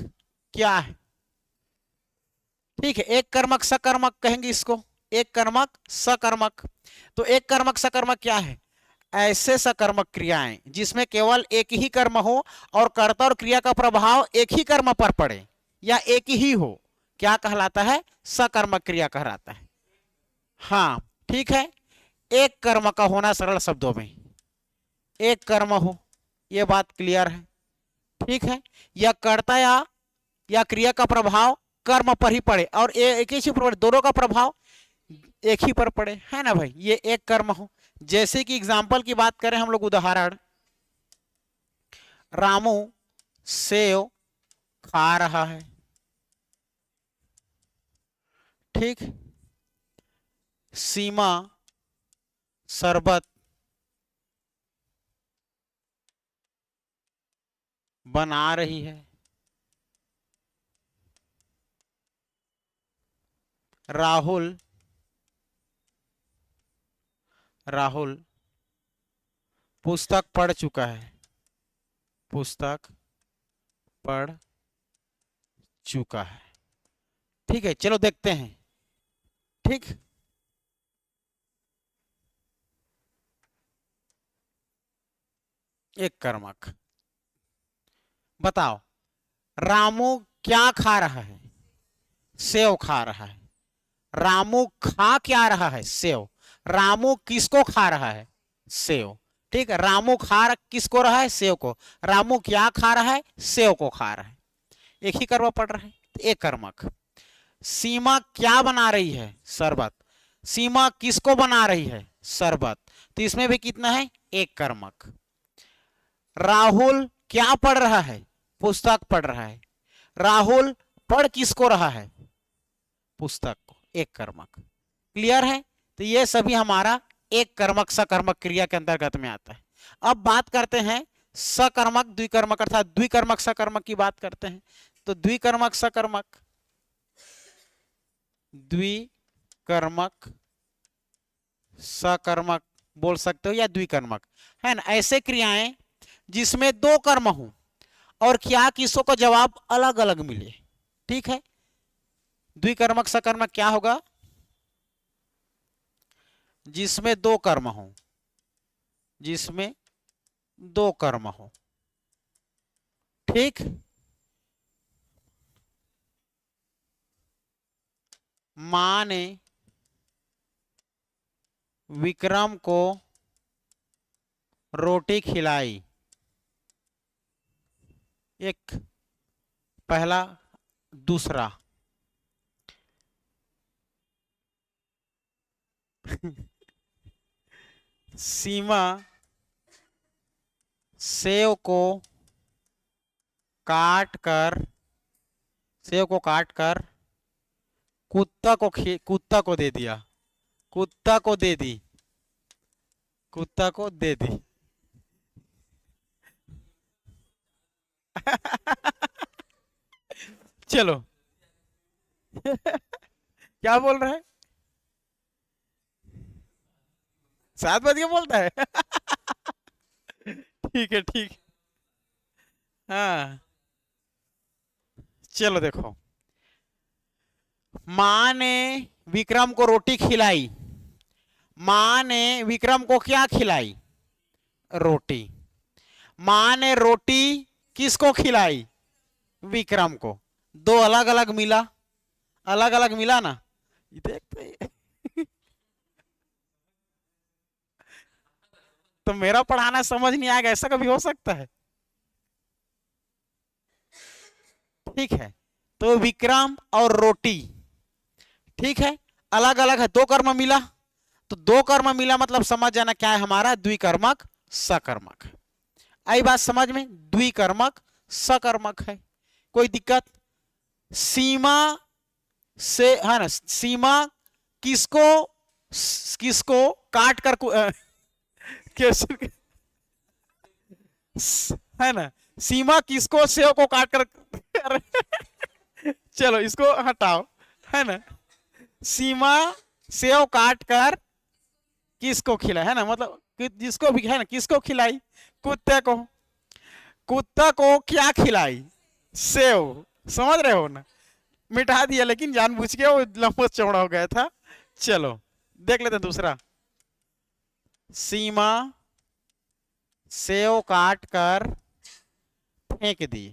Speaker 1: क्या है? ठीक है, एक कर्मक सकर्मक कहेंगे इसको, एक कर्मक सकर्मक। तो एक कर्मक सकर्मक क्या है? ऐसे सकर्मक क्रियाएं जिसमें केवल एक ही कर्म हो और कर्ता और क्रिया का प्रभाव एक ही कर्म पर पड़े या एक ही हो, क्या कहलाता है? सकर्मक क्रिया कहलाता है। हाँ ठीक है, एक कर्म का होना, सरल शब्दों में एक कर्म हो, यह बात क्लियर है। ठीक है, या कर्ता या क्रिया का प्रभाव कर्म पर ही पड़े और एक ही पर, दोनों का प्रभाव एक ही पर पड़े, है ना भाई? ये एक कर्म हो। जैसे कि एग्जाम्पल की बात करें हम लोग, उदाहरण, रामू सेव खा रहा है, ठीक। सीमा शरबत बना रही है। राहुल पुस्तक पढ़ चुका है, पुस्तक पढ़ चुका है। ठीक है, चलो देखते हैं। ठीक, एक कर्मक। बताओ, रामू क्या खा रहा है? सेव खा रहा है। रामू खा क्या रहा है? सेव। रामू किसको खा रहा है? सेव। ठीक है, रामू खा किसको रहा है? सेव को। रामू क्या खा रहा है? सेव को खा रहा है। एक ही कर्म पड़ रहा है, एक कर्मक। सीमा क्या बना रही है? शरबत। सीमा किसको बना रही है? शरबत। तो इसमें भी कितना है? एक कर्मक। राहुल क्या पढ़ रहा है? पुस्तक पढ़ रहा है। राहुल पढ़ किसको रहा है? पुस्तक को, एक कर्मक। क्लियर है? तो ये सभी हमारा एक कर्मक सकर्मक क्रिया के अंतर्गत में आता है। अब बात करते हैं सकर्मक द्विकर्मक, अर्थात द्विकर्मक सकर्मक की बात करते हैं। तो द्विकर्मक सकर्मक, द्विकर्मक सकर्मक बोल सकते हो या द्विकर्मक, है ना? ऐसे क्रियाएं जिसमें दो कर्म हो और क्या किसों का जवाब अलग अलग मिले। ठीक है, द्विकर्मक सकर्मक क्या होगा? जिसमें दो कर्म हो, जिसमें दो कर्म हो। ठीक, मां ने विक्रम को रोटी खिलाई। एक पहला, दूसरा। सीमा सेव को काट कर कुत्ता को दे दिया, कुत्ता को दे दी, कुत्ता को दे दी। चलो क्या बोल रहा है? 7 बज के बोलता है। ठीक है, ठीक। हाँ, चलो देखो, मां ने विक्रम को रोटी खिलाई। माँ ने विक्रम को क्या खिलाई? रोटी। माँ ने रोटी किसको खिलाई? विक्रम को। दो अलग अलग मिला, अलग अलग मिला ना। देखते तो मेरा पढ़ाना समझ नहीं आएगा, ऐसा कभी हो सकता है? ठीक है, तो विक्रम और रोटी, ठीक है, अलग अलग है, दो कर्म मिला, तो दो कर्म मिला मतलब समझ जाना क्या है हमारा? द्विकर्मक सकर्मक। आई बात समझ में? द्विकर्मक सकर्मक है। कोई दिक्कत? सीमा से है ना, सीमा किसको किसको काट कर कैसे है ना, सीमा किसको सेव को काट कर चलो इसको हटाओ, है ना, सीमा सेव काट कर किसको खिलाई, है ना, मतलब जिसको भी है ना, किसको खिलाई? कुत्ते को। कुत्ता को क्या खिलाई? सेव। समझ रहे हो ना? मिटा दिया लेकिन जानबूझ के, वो लंबा चौड़ा हो गया था। चलो देख लेते हैं दूसरा। सीमा सेव काट कर फेंक दी।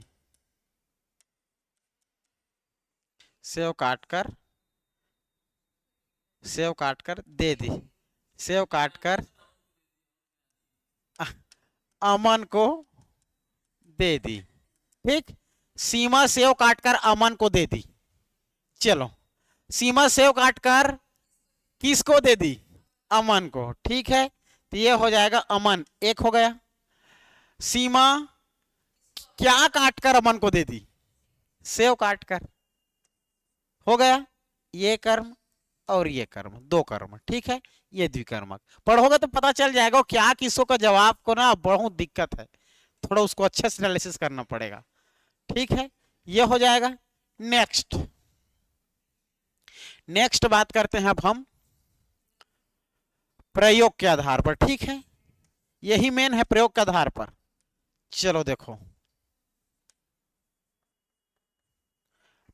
Speaker 1: सेव काट कर, सेव काट कर दे दी। सेव काट कर अमन को दे दी। ठीक, सीमा सेव काटकर अमन को दे दी। चलो, सीमा सेव काटकर किसको दे दी? अमन को। ठीक है, तो ये हो जाएगा अमन, एक हो गया। सीमा क्या काटकर अमन को दे दी? सेव काटकर, हो गया। ये कर्म और ये कर्म, दो कर्म। ठीक है, ये द्विकर्मक। पढ़ोगे तो पता चल जाएगा क्या किसों का जवाब को ना बहुत दिक्कत है, थोड़ा उसको अच्छे से एनालिसिस करना पड़ेगा। ठीक है, ये हो जाएगा। नेक्स्ट, नेक्स्ट बात करते हैं अब हम प्रयोग के आधार पर। ठीक है, यही मेन है, प्रयोग के आधार पर। चलो देखो,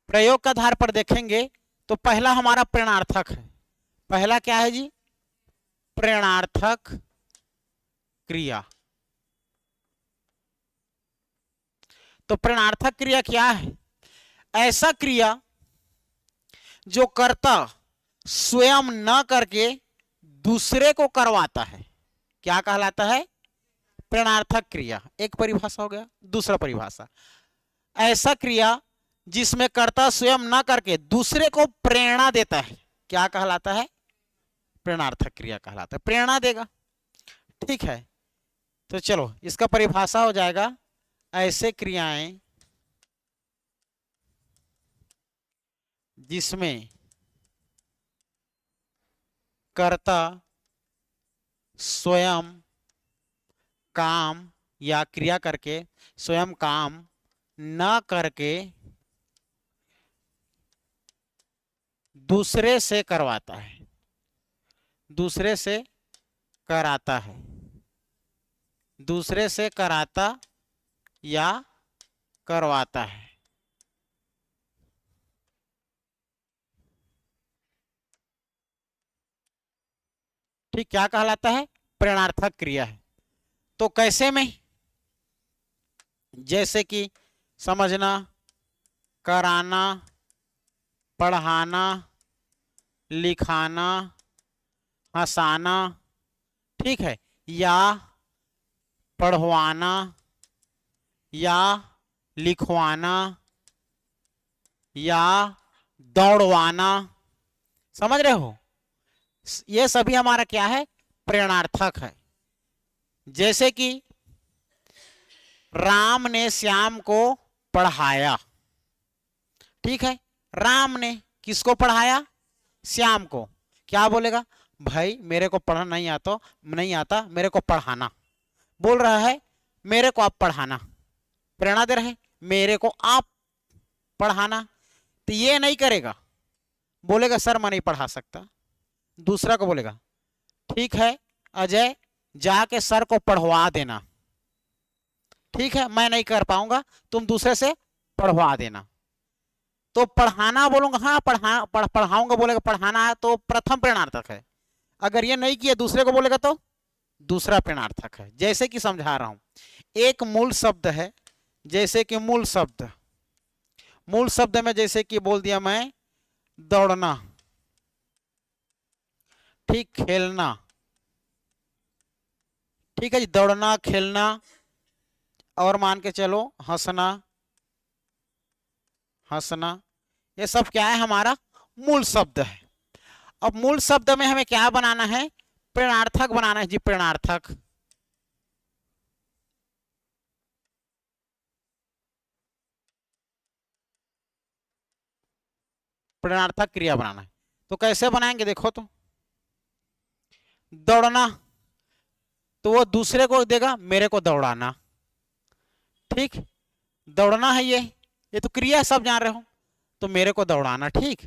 Speaker 1: प्रयोग के आधार पर देखेंगे तो पहला हमारा प्रेरणार्थक है। पहला क्या है जी? प्रेरणार्थक क्रिया। तो प्रेरणार्थक क्रिया क्या है? ऐसा क्रिया जो कर्ता स्वयं न करके दूसरे को करवाता है, क्या कहलाता है? प्रेरणार्थक क्रिया। एक परिभाषा हो गया। दूसरा परिभाषा, ऐसा क्रिया जिसमें कर्ता स्वयं न करके दूसरे को प्रेरणा देता है, क्या कहलाता है? प्रेरणार्थक क्रिया कहलाता है, प्रेरणा देगा। ठीक है, तो चलो इसका परिभाषा हो जाएगा, ऐसे क्रियाएं जिसमें कर्ता स्वयं काम या क्रिया करके स्वयं काम न करके दूसरे से करवाता है, दूसरे से कराता है, दूसरे से कराता या करवाता है। ठीक, क्या कहलाता है? प्रेरणार्थक क्रिया है। तो कैसे में? जैसे कि समझना, कराना, पढ़ाना, लिखाना, हंसाना, ठीक है, या पढ़वाना या लिखवाना या दौड़वाना। समझ रहे हो? ये सभी हमारा क्या है? प्रेरणार्थक है। जैसे कि राम ने श्याम को पढ़ाया। ठीक है, राम ने किसको पढ़ाया? श्याम को। क्या बोलेगा? भाई मेरे को पढ़ना नहीं आता, मेरे को पढ़ाना। बोल रहा है मेरे को आप पढ़ाना, प्रेरणा दे रहे, मेरे को आप पढ़ाना। तो ये नहीं करेगा, बोलेगा सर मैं नहीं पढ़ा सकता। दूसरा को बोलेगा ठीक है अजय जाके सर को पढ़वा देना, ठीक है मैं नहीं कर पाऊंगा, तुम दूसरे से पढ़वा देना। तो पढ़ाना बोलूंगा, हाँ पढ़ाऊंगा, बोलेगा पढ़ाना है, तो प्रथम प्रेरणार्थक है। अगर ये नहीं किया दूसरे को बोलेगा तो दूसरा प्रणार्थक है। जैसे कि समझा रहा हूं, एक मूल शब्द है, जैसे कि मूल शब्द में जैसे कि बोल दिया मैं दौड़ना, ठीक, खेलना, ठीक है जी, दौड़ना, खेलना, और मान के चलो हंसना, हंसना, ये सब क्या है, हमारा मूल शब्द है। अब मूल शब्द में हमें क्या बनाना है, प्रणार्थक बनाना है जी, प्रणार्थक। प्रणार्थक क्रिया बनाना है, तो कैसे बनाएंगे देखो तो, दौड़ना तो वो दूसरे को देगा, मेरे को दौड़ाना, ठीक, दौड़ना है ये तो क्रिया सब जान रहे हो, तो मेरे को दौड़ाना, ठीक,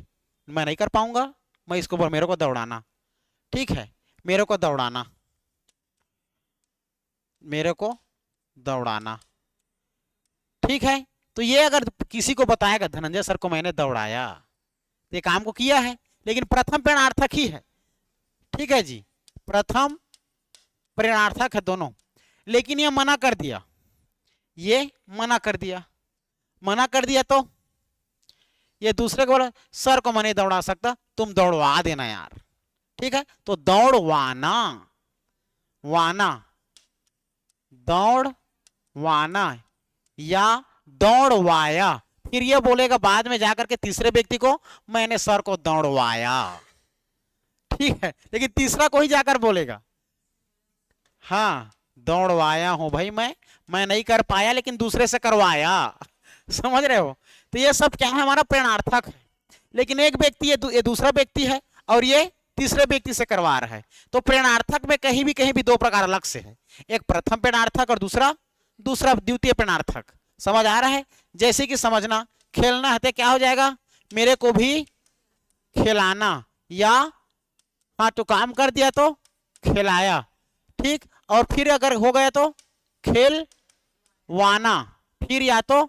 Speaker 1: मैं नहीं कर पाऊंगा, मैं इसको बोल मेरे को दौड़ाना, ठीक है, मेरे को दौड़ाना, मेरे को दौड़ाना, ठीक है। तो ये अगर किसी को बताएगा धनंजय सर को मैंने दौड़ाया, तो ये काम को किया है, लेकिन प्रथम प्रणार्थक ही है, ठीक है जी, प्रथम प्रणार्थक है दोनों, लेकिन ये मना कर दिया, ये मना कर दिया, मना कर दिया तो ये दूसरे को बोला सर को मैं नहीं दौड़ा सकता, तुम दौड़वा देना यार, ठीक है, तो दौड़वाना, वाना, दौड़वाना या दौड़वाया, फिर ये बोलेगा बाद में जाकर के तीसरे व्यक्ति को मैंने सर को दौड़वाया, ठीक है, लेकिन तीसरा को ही जाकर बोलेगा हाँ दौड़वाया हूं भाई मैं नहीं कर पाया लेकिन दूसरे से करवाया, समझ रहे हो। तो ये सब क्या है, हमारा प्रेरणार्थक है, लेकिन एक व्यक्ति ये दूसरा व्यक्ति है और ये तीसरे व्यक्ति से करवा रहा है, तो प्रेरणार्थक में कहीं भी दो प्रकार अलग से है, एक प्रथम प्रेरणार्थक और दूसरा द्वितीय प्रेरणार्थक, समझ आ रहा है। जैसे कि समझना, खेलना है तो क्या हो जाएगा, मेरे को भी खिलाना, या हाँ तो काम कर दिया तो खिलाया, ठीक, और फिर अगर हो गया तो खेलवाना, फिर या तो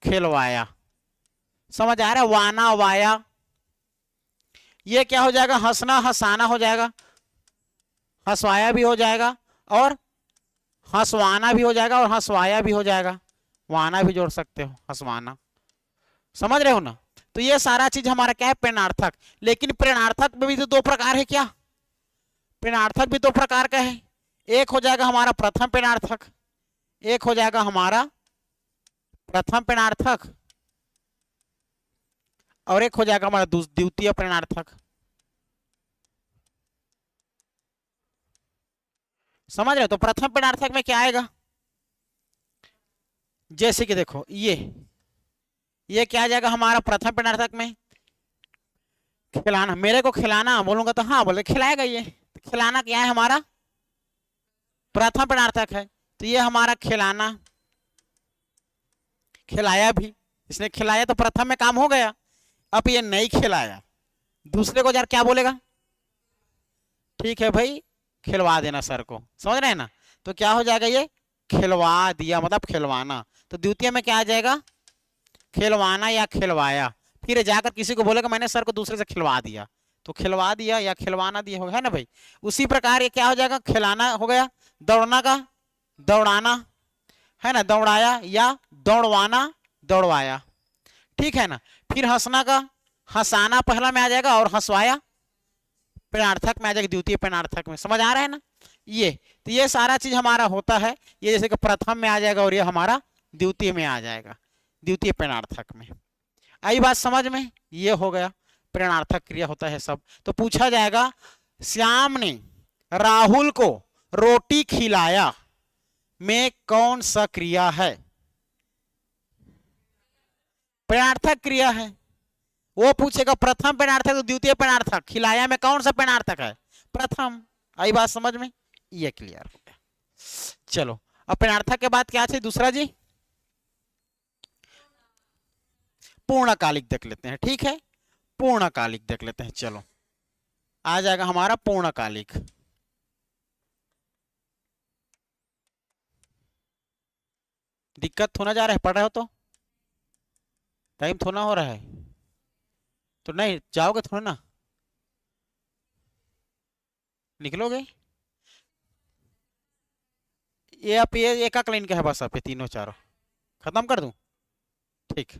Speaker 1: खिलवाया, समझ आ रहा है, वाना वाया, ये क्या हो जाएगा, हंसना हंसाना हो जाएगा, हंसवाया भी हो जाएगा और हंसवाना भी हो जाएगा और हंसवाया भी हो जाएगा, वाना भी जोड़ सकते हो, हंसवाना, समझ रहे हो ना। तो ये सारा चीज हमारा क्या है, प्रेरणार्थक, लेकिन प्रेरणार्थक में भी तो दो प्रकार है, क्या, प्रेरणार्थक भी दो प्रकार का है, एक हो जाएगा हमारा प्रथम प्रेरणार्थक, एक हो जाएगा हमारा प्रथम प्रेरणार्थक, और एक हो जाएगा हमारा द्वितीय प्रेरणार्थक, समझ रहे हो। तो प्रथम प्रेरणार्थक में क्या आएगा, जैसे कि देखो ये क्या आ जाएगा हमारा प्रथम प्रेरणार्थक में, खिलाना, मेरे को खिलाना बोलूंगा तो हाँ बोले खिलाएगा, ये तो खिलाना क्या है हमारा प्रथम प्रेरणार्थक है, तो ये हमारा खिलाना, खिलाया भी, इसने खिलाया तो प्रथम में काम हो गया, अब ये नहीं खिलाया, दूसरे को यार क्या बोलेगा, ठीक है भाई खिलवा देना सर को, समझ रहे हैं ना। तो क्या हो जाएगा, ये खिलवा दिया मतलब खिलवाना, तो द्वितीय में क्या आ जाएगा, खिलवाना या खिलवाया, फिर जाकर किसी को बोलेगा मैंने सर को दूसरे से खिलवा दिया, तो खिलवा दिया या खिलवाना दिया होगा, है ना भाई। उसी प्रकार ये क्या हो जाएगा, खिलाना हो गया, दौड़ना का दौड़ाना, है ना, दौड़ाया या दौड़वाना दौड़वाया, ठीक है ना। फिर हंसना का हंसाना पहला में आ जाएगा और हंसवाया प्रेरणार्थक में आ जाएगा, द्वितीय प्रेरणार्थक में, समझ आ रहा है ना। ये तो ये सारा चीज हमारा होता है, ये जैसे कि प्रथम में आ जाएगा और ये हमारा द्वितीय में आ जाएगा, द्वितीय प्रेरणार्थक में, आई बात समझ में, ये हो गया प्रेरणार्थक क्रिया होता है सब। तो पूछा जाएगा श्याम ने राहुल को रोटी खिलाया में कौन सा क्रिया है, प्रेरणार्थक क्रिया है, वो पूछेगा प्रथम प्रेरणार्थक तो द्वितीय प्रेरणार्थक, खिलाया में कौन सा प्रेरणार्थक है, प्रथम, आई बात समझ में, ये क्लियर हो गया। चलो अब प्रेरणार्थक के बाद क्या थे दूसरा जी, पूर्णकालिक देख लेते हैं, ठीक है, पूर्णकालिक देख लेते हैं, चलो आ जाएगा हमारा पूर्णकालिक, दिक्कत होना जा रहा है, पढ़ रहे हो तो टाइम थोड़ा हो रहा है, तो नहीं जाओगे थोड़ा ना, निकलोगे? ये आप ये एक लाइन का है बस, आप ये तीनों चारों खत्म कर दूं? ठीक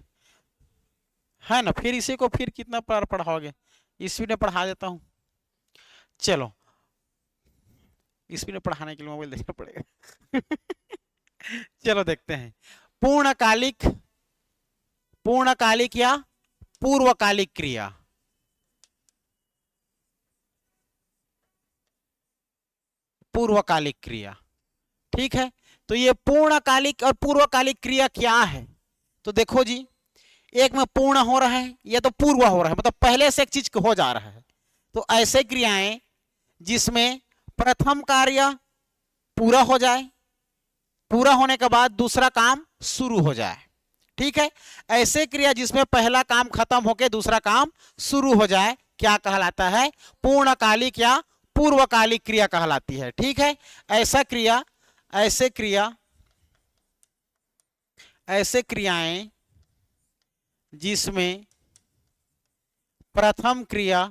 Speaker 1: है ना? फिर इसी को फिर कितना पढ़ाओगे? इसी में पढ़ा देता हूँ। चलो, इसी में पढ़ाने के लिए मोबाइल देखना पड़ेगा। चलो देखते हैं। पूर्णकालिक, पूर्णकालिक या पूर्वकालिक क्रिया। पूर्वकालिक क्रिया, ठीक है। तो ये पूर्णकालिक और पूर्वकालिक क्रिया क्या है? तो देखो जी, एक में पूर्ण हो रहा है, या तो पूर्व हो रहा है, मतलब पहले से एक चीज हो जा रहा है। तो ऐसे क्रियाएं जिसमें प्रथम कार्य पूरा हो जाए, पूरा होने के बाद दूसरा काम शुरू हो जाए, ठीक है। ऐसे क्रिया जिसमें पहला काम खत्म होकर दूसरा काम शुरू हो जाए, क्या कहलाता है? पूर्णकालिक या पूर्वकालिक क्रिया कहलाती है, ठीक है। ऐसा क्रिया, ऐसे क्रिया, ऐसे क्रियाएं जिसमें प्रथम क्रिया,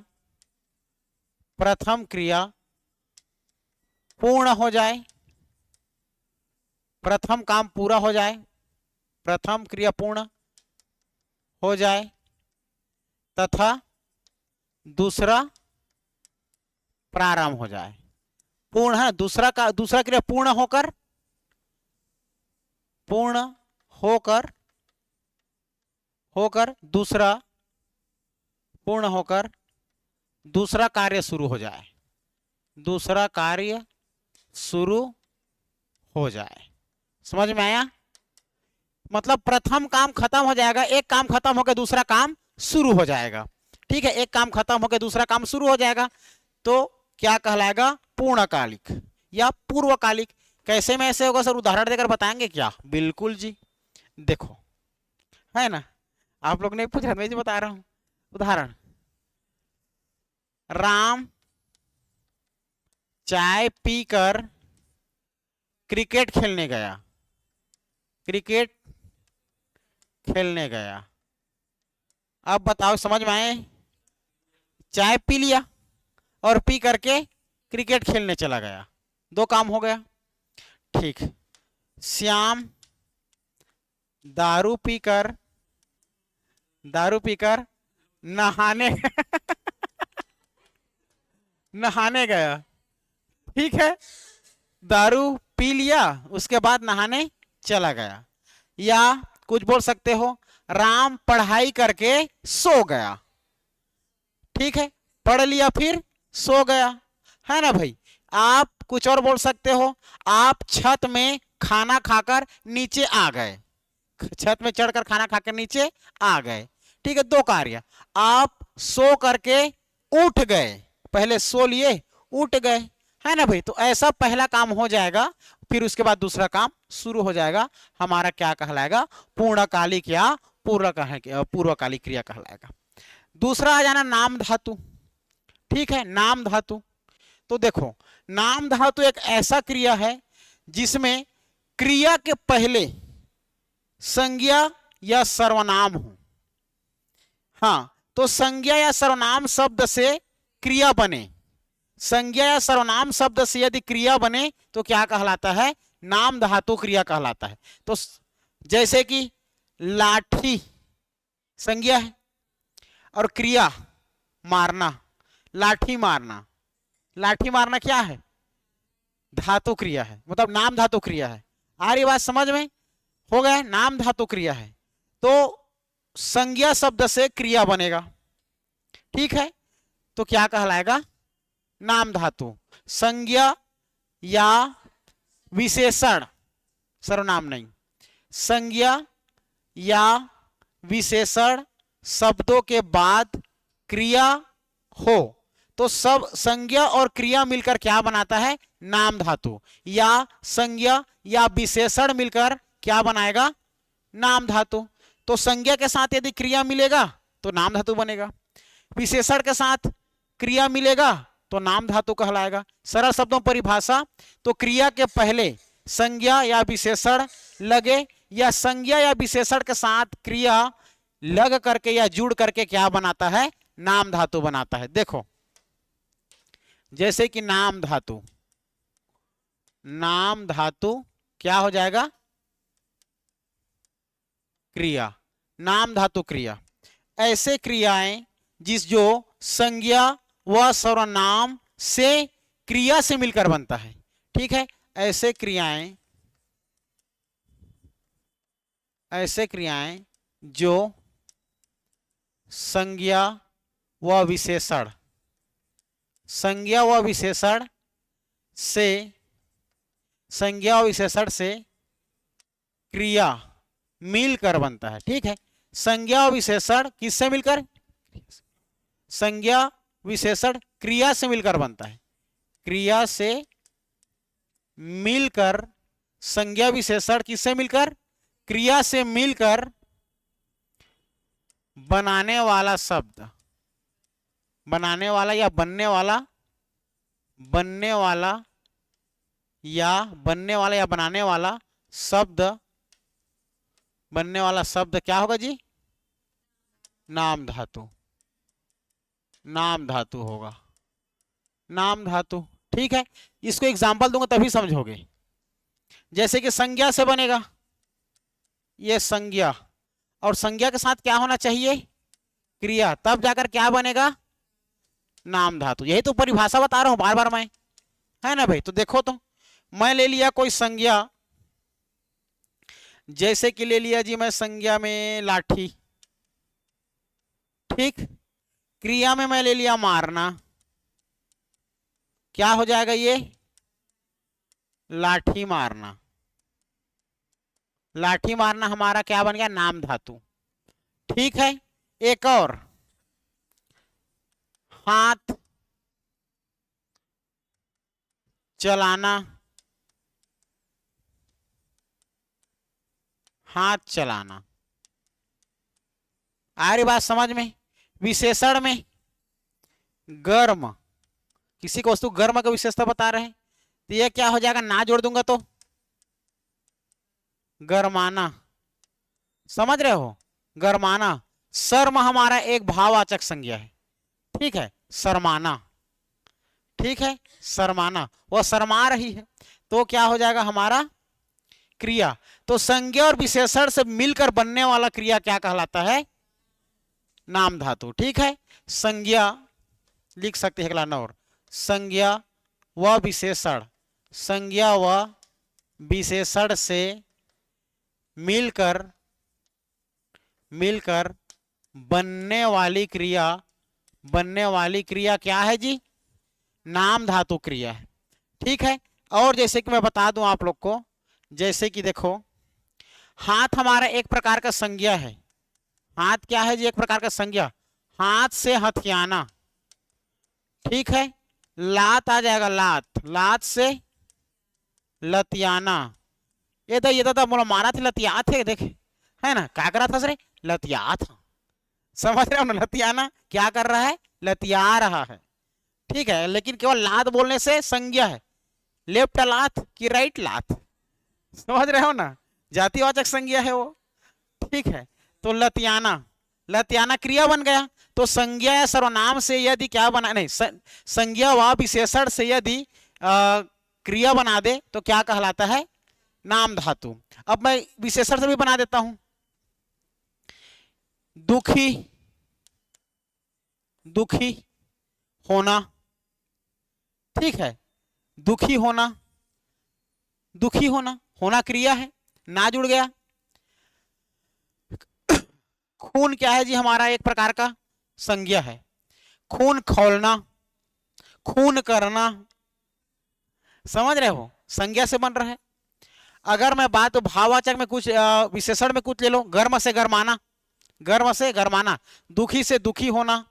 Speaker 1: प्रथम क्रिया पूर्ण हो जाए, प्रथम काम पूरा हो जाए, प्रथम क्रिया पूर्ण हो जाए तथा दूसरा प्रारंभ हो जाए। पूर्ण है, दूसरा का दूसरा क्रिया पूर्ण होकर, पूर्ण होकर, होकर दूसरा, पूर्ण होकर दूसरा कार्य शुरू हो जाए, दूसरा कार्य शुरू हो जाए। समझ में आया? मतलब प्रथम काम खत्म हो जाएगा, एक काम खत्म होकर दूसरा काम शुरू हो जाएगा, ठीक है। एक काम खत्म होकर दूसरा काम शुरू हो जाएगा, तो क्या कहलाएगा? पूर्णकालिक या पूर्वकालिक। कैसे में ऐसे होगा सर? उदाहरण देकर बताएंगे क्या? बिल्कुल जी, देखो, है ना, आप लोग ने पूछा, मैं जी बता रहा हूं। उदाहरण, राम चाय पीकर क्रिकेट खेलने गया, क्रिकेट खेलने गया। अब बताओ, समझ में आए? चाय पी लिया और पी करके क्रिकेट खेलने चला गया, दो काम हो गया, ठीक। श्याम दारू पीकर, दारू पीकर नहाने नहाने गया, ठीक है। दारू पी लिया, उसके बाद नहाने चला गया। या कुछ बोल सकते हो, राम पढ़ाई करके सो गया, ठीक है। पढ़ लिया फिर सो गया, है ना भाई। आप कुछ और बोल सकते हो, आप छत में खाना खाकर नीचे आ गए, छत में चढ़कर खाना खाकर नीचे आ गए, ठीक है। दो कार्य। आप सो करके उठ गए, पहले सो लिए उठ गए, है ना भाई। तो ऐसा पहला काम हो जाएगा, फिर उसके बाद दूसरा काम शुरू हो जाएगा। हमारा क्या कहलाएगा? पूर्णकालिक या पूर्वकालिक क्रिया कहलाएगा। दूसरा आ जाना नाम धातु, ठीक है। नाम धातु, तो देखो, नाम धातु एक ऐसा क्रिया है जिसमें क्रिया के पहले संज्ञा या सर्वनाम हो। हाँ, तो संज्ञा या सर्वनाम शब्द से क्रिया बने, संज्ञा या सर्वनाम शब्द से यदि क्रिया बने तो क्या कहलाता है? नाम धातु क्रिया कहलाता है। तो जैसे कि लाठी संज्ञा है और क्रिया मारना, लाठी मारना, लाठी मारना क्या है? धातु क्रिया है, मतलब नाम धातु क्रिया है। आ रही बात समझ में? हो गया, नाम धातु क्रिया है, तो संज्ञा शब्द से क्रिया बनेगा, ठीक है। तो क्या कहलाएगा? नाम धातु। संज्ञा या विशेषण, सर्वनाम नहीं, संज्ञा या विशेषण शब्दों के बाद क्रिया हो तो सब संज्ञा और क्रिया मिलकर क्या बनाता है? नाम धातु। या संज्ञा या विशेषण मिलकर क्या बनाएगा? नाम धातु। तो संज्ञा के साथ यदि क्रिया मिलेगा तो नाम धातु बनेगा, विशेषण के साथ क्रिया मिलेगा तो नाम धातु कहलाएगा। सरल शब्दों परिभाषा, तो क्रिया के पहले संज्ञा या विशेषण लगे या संज्ञा या विशेषण के साथ क्रिया लग करके या जुड़ करके क्या बनाता है? नाम धातु बनाता है। देखो जैसे कि नाम धातु, नाम धातु क्या हो जाएगा? क्रिया, नाम धातु क्रिया। ऐसे क्रियाएं जिस जो संज्ञा व सर्वनाम से क्रिया से मिलकर बनता है। ठीक है, ऐसे क्रियाएं, ऐसे क्रियाएं जो संज्ञा व विशेषण, संज्ञा व विशेषण से, संज्ञा व विशेषण से क्रिया मिलकर बनता है। ठीक है, संज्ञा और विशेषण किससे मिलकर? संज्ञा विशेषण क्रिया से मिलकर बनता है। क्रिया से मिलकर, संज्ञा विशेषण किससे मिलकर? क्रिया से मिलकर बनाने वाला शब्द, बनाने वाला या बनने वाला, बनने वाला या बनने वाला या बनाने वाला शब्द, बनने वाला शब्द क्या होगा जी? नाम धातु, नाम धातु होगा, नाम धातु। ठीक है, इसको एग्जांपल दूंगा तभी समझोगे। जैसे कि संज्ञा से बनेगा, ये संज्ञा, और संज्ञा के साथ क्या होना चाहिए? क्रिया, तब जाकर क्या बनेगा? नाम धातु। यही तो परिभाषा बता रहा हूं बार बार मैं, है ना भाई? तो देखो, तो मैं ले लिया कोई संज्ञा, जैसे कि ले लिया जी मैं संज्ञा में लाठी। ठीक, क्रिया में मैं ले लिया मारना, क्या हो जाएगा ये? लाठी मारना। लाठी मारना हमारा क्या बन गया? नाम धातु। ठीक है, एक और, हाथ चलाना, हाथ चलाना। आ रही बात समझ में? विशेषण में गर्म, किसी को वस्तु गर्म का विशेषता बता रहे हैं, तो ये क्या हो जाएगा? ना जोड़ दूंगा तो गरमाना। समझ रहे हो? गरमाना। शर्म हमारा एक भाववाचक संज्ञा है। ठीक है, शर्माना। ठीक है, शर्माना, वह शर्मा रही है, तो क्या हो जाएगा हमारा? क्रिया। तो संज्ञा और विशेषण से मिलकर बनने वाला क्रिया क्या कहलाता है? नाम धातु। ठीक है, संज्ञा लिख सकते हैं अगला और, संज्ञा व विशेषण, संज्ञा व विशेषण से मिलकर, मिलकर बनने वाली क्रिया, बनने वाली क्रिया क्या है जी? नाम धातु क्रिया है। ठीक है, और जैसे कि मैं बता दूं आप लोग को, जैसे कि देखो, हाथ हमारा एक प्रकार का संज्ञा है। हाथ क्या है जी? एक प्रकार का संज्ञा। हाथ से हथियाना। ठीक है, लात आ जाएगा, लात, लात से लतियाना। ये तो बोला मारा थे, लतिया थे, देखे है ना, क्या करा था सर? लतिया था। समझ रहे हो ना? लतियाना क्या कर रहा है? लतिया रहा है। ठीक है, लेकिन केवल लात बोलने से संज्ञा है, लेफ्ट लात की राइट लात। समझ रहे हो ना? जातिवाचक संज्ञा है वो। ठीक है, तो लतियाना, लतियाना क्रिया बन गया। तो संज्ञा या सर्वनाम से यदि क्या बना, नहीं, संज्ञा व विशेषण से यदि क्रिया बना दे तो क्या कहलाता है? नाम धातु। अब मैं विशेषण से भी बना देता हूं। दुखी, दुखी होना। ठीक है, दुखी होना, दुखी होना, होना क्रिया है, ना जुड़ गया। खून क्या है जी? हमारा एक प्रकार का संज्ञा है। खून खौलना, खून करना। समझ रहे हो? संज्ञा से बन रहा है। अगर मैं बात भाववाचक में कुछ, विशेषण में कुछ ले लो, गर्म से गरमाना, गर्म से गरमाना, दुखी से दुखी होना,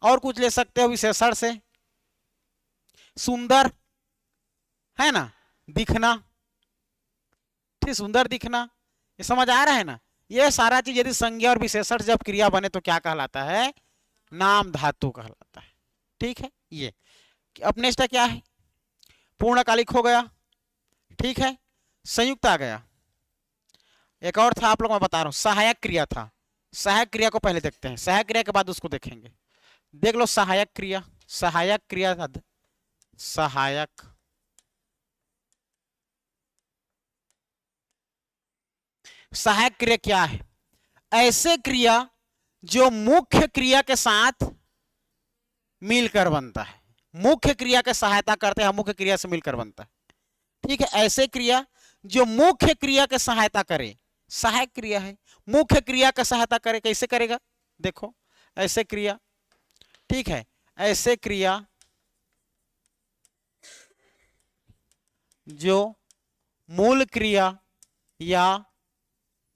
Speaker 1: और कुछ ले सकते हो विशेषण से, सुंदर, है ना, दिखना। ठीक, सुंदर दिखना, ये समझ आ रहा है ना? ये सारा चीज यदि संज्ञा और विशेषण जब क्रिया बने तो क्या कहलाता है? नाम धातु कहलाता है। ठीक है, ये अब नेक्स्ट क्या है? पूर्णकालिक हो गया। ठीक है, संयुक्त आ गया। एक और था आप लोग, मैं बता रहा हूं, सहायक क्रिया था। सहायक क्रिया को पहले देखते हैं, सहायक क्रिया के बाद उसको देखेंगे। देख लो, सहायक क्रिया, सहायक क्रिया था। सहायक। सहायक क्रिया क्या है? ऐसे क्रिया जो मुख्य क्रिया के साथ मिलकर बनता है। मुख्य क्रिया की सहायता करते हैं, मुख्य क्रिया से मिलकर बनता है। ठीक है, ऐसे क्रिया जो मुख्य क्रिया की सहायता करे, सहायक क्रिया है। मुख्य क्रिया की सहायता करे, कैसे करेगा? देखो, ऐसे क्रिया, ठीक है, ऐसे क्रिया जो मूल क्रिया या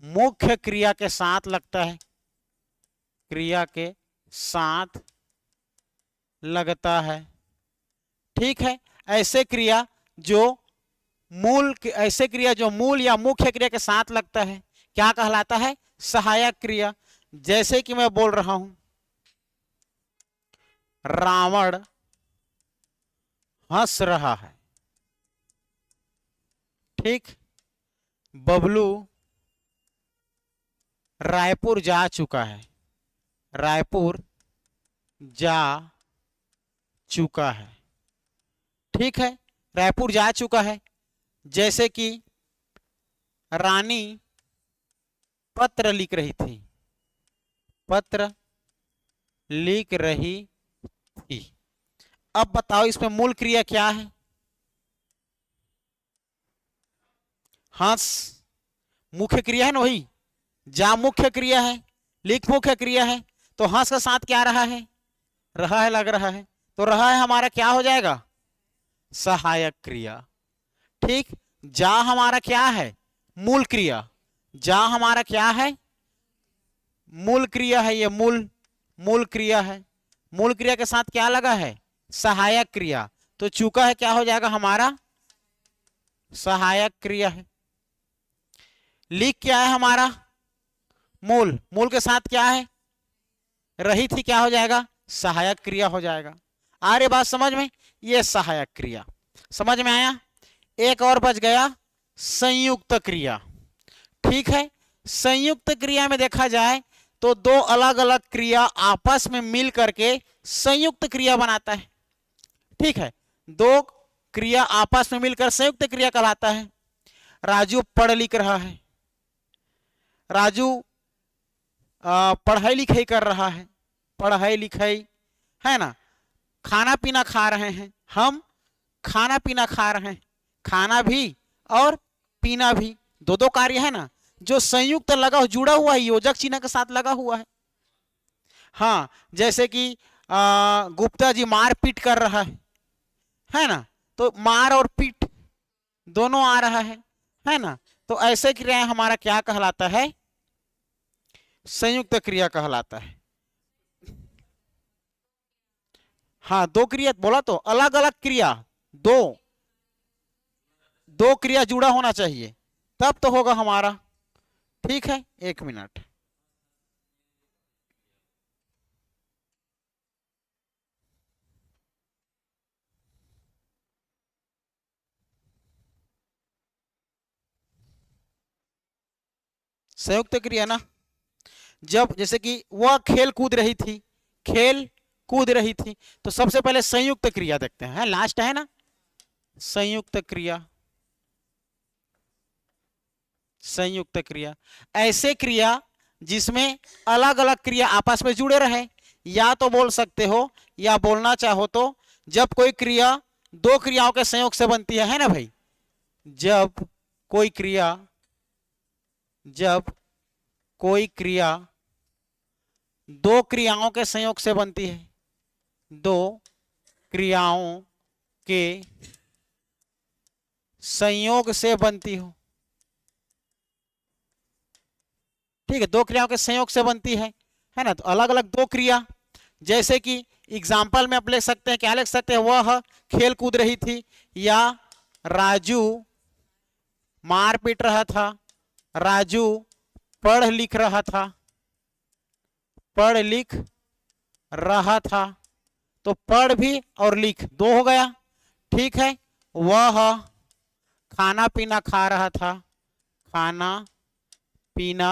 Speaker 1: मुख्य क्रिया के साथ लगता है, क्रिया के साथ लगता है। ठीक है, ऐसे क्रिया जो ऐसे क्रिया जो मूल या मुख्य क्रिया के साथ लगता है क्या कहलाता है? सहायक क्रिया। जैसे कि मैं बोल रहा हूं, रावण हंस रहा है। ठीक, बबलू रायपुर जा चुका है। रायपुर जा चुका है। ठीक है, रायपुर जा चुका है। जैसे कि रानी पत्र लिख रही थी, पत्र लिख रही थी। अब बताओ इसमें मूल क्रिया क्या है? हंस मुख्य क्रिया है ना, वही। जा मुख्य क्रिया है, लिख मुख्य क्रिया है, तो हंस के साथ क्या रहा है? रहा है, लग रहा है, तो रहा है हमारा क्या हो जाएगा? सहायक क्रिया। ठीक, जा हमारा क्या है? मूल क्रिया। जा हमारा क्या है? मूल क्रिया है, ये मूल क्रिया है। मूल क्रिया के साथ क्या लगा है? सहायक क्रिया। तो चूका है, क्या हो जाएगा हमारा? सहायक क्रिया है। लिख क्या है हमारा? मूल के साथ क्या है? रही थी, क्या हो जाएगा? सहायक क्रिया हो जाएगा। आ रही बात समझ में? ये सहायक क्रिया समझ में आया? एक और बच गया, संयुक्त क्रिया। ठीक है, संयुक्त क्रिया में देखा जाए तो दो अलग अलग क्रिया आपस में मिल करके संयुक्त क्रिया बनाता है। ठीक है, दो क्रिया आपस में मिलकर संयुक्त क्रिया कहलाता है। राजू पढ़ लिख रहा है, राजू पढ़ाई लिखाई कर रहा है, पढ़ाई लिखाई है ना। खाना पीना खा रहे हैं, हम खाना पीना खा रहे हैं। खाना भी और पीना भी, दो दो कार्य है ना, जो संयुक्त लगा जुड़ा हुआ है, योजक चिन्ह के साथ लगा हुआ है। हाँ, जैसे कि गुप्ता जी मार पीट कर रहा है ना, तो मार और पीट दोनों आ रहा है ना। तो ऐसे क्रिया हमारा क्या कहलाता है? संयुक्त क्रिया कहलाता है। हाँ, दो क्रिया बोला तो, अलग अलग क्रिया, दो दो क्रिया जुड़ा होना चाहिए, तब तो होगा हमारा। ठीक है, 1 मिनट। संयुक्त क्रिया ना, जब जैसे कि वह खेल कूद रही थी, खेल कूद रही थी, तो सबसे पहले संयुक्त क्रिया देखते हैं, लास्ट है ना, संयुक्त क्रिया। संयुक्त क्रिया ऐसे क्रिया जिसमें अलग अलग क्रिया आपस में जुड़े रहे, या तो बोल सकते हो या बोलना चाहो तो जब कोई क्रिया दो क्रियाओं के संयोग से बनती है ना भाई। जब कोई क्रिया जब कोई क्रिया दो क्रियाओं के संयोग से बनती है, दो क्रियाओं के संयोग से बनती हो। ठीक है, दो क्रियाओं के संयोग से बनती है ना, तो अलग अलग दो क्रिया, जैसे कि एग्जाम्पल में आप ले सकते हैं, क्या लिख सकते हैं? वह खेल कूद रही थी, या राजू मार पीट रहा था, राजू पढ़ लिख रहा था, पढ़ लिख रहा था। तो पढ़ भी और लिख दो हो गया। ठीक है, वह खाना पीना खा रहा था, खाना पीना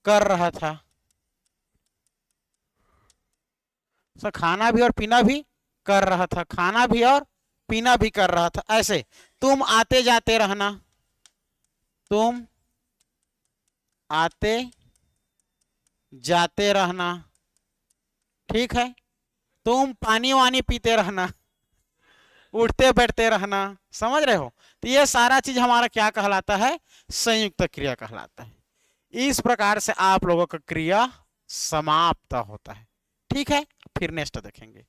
Speaker 1: कर रहा था। सर खाना भी और पीना भी कर रहा था, खाना भी और पीना भी कर रहा था। ऐसे तुम आते जाते रहना, तुम आते जाते रहना, ठीक है। तुम पानी वानी पीते रहना, उठते बैठते रहना, समझ रहे हो। तो ये सारा चीज हमारा क्या कहलाता है, संयुक्त क्रिया कहलाता है। इस प्रकार से आप लोगों का क्रिया समाप्त होता है। ठीक है, फिर नेक्स्ट देखेंगे।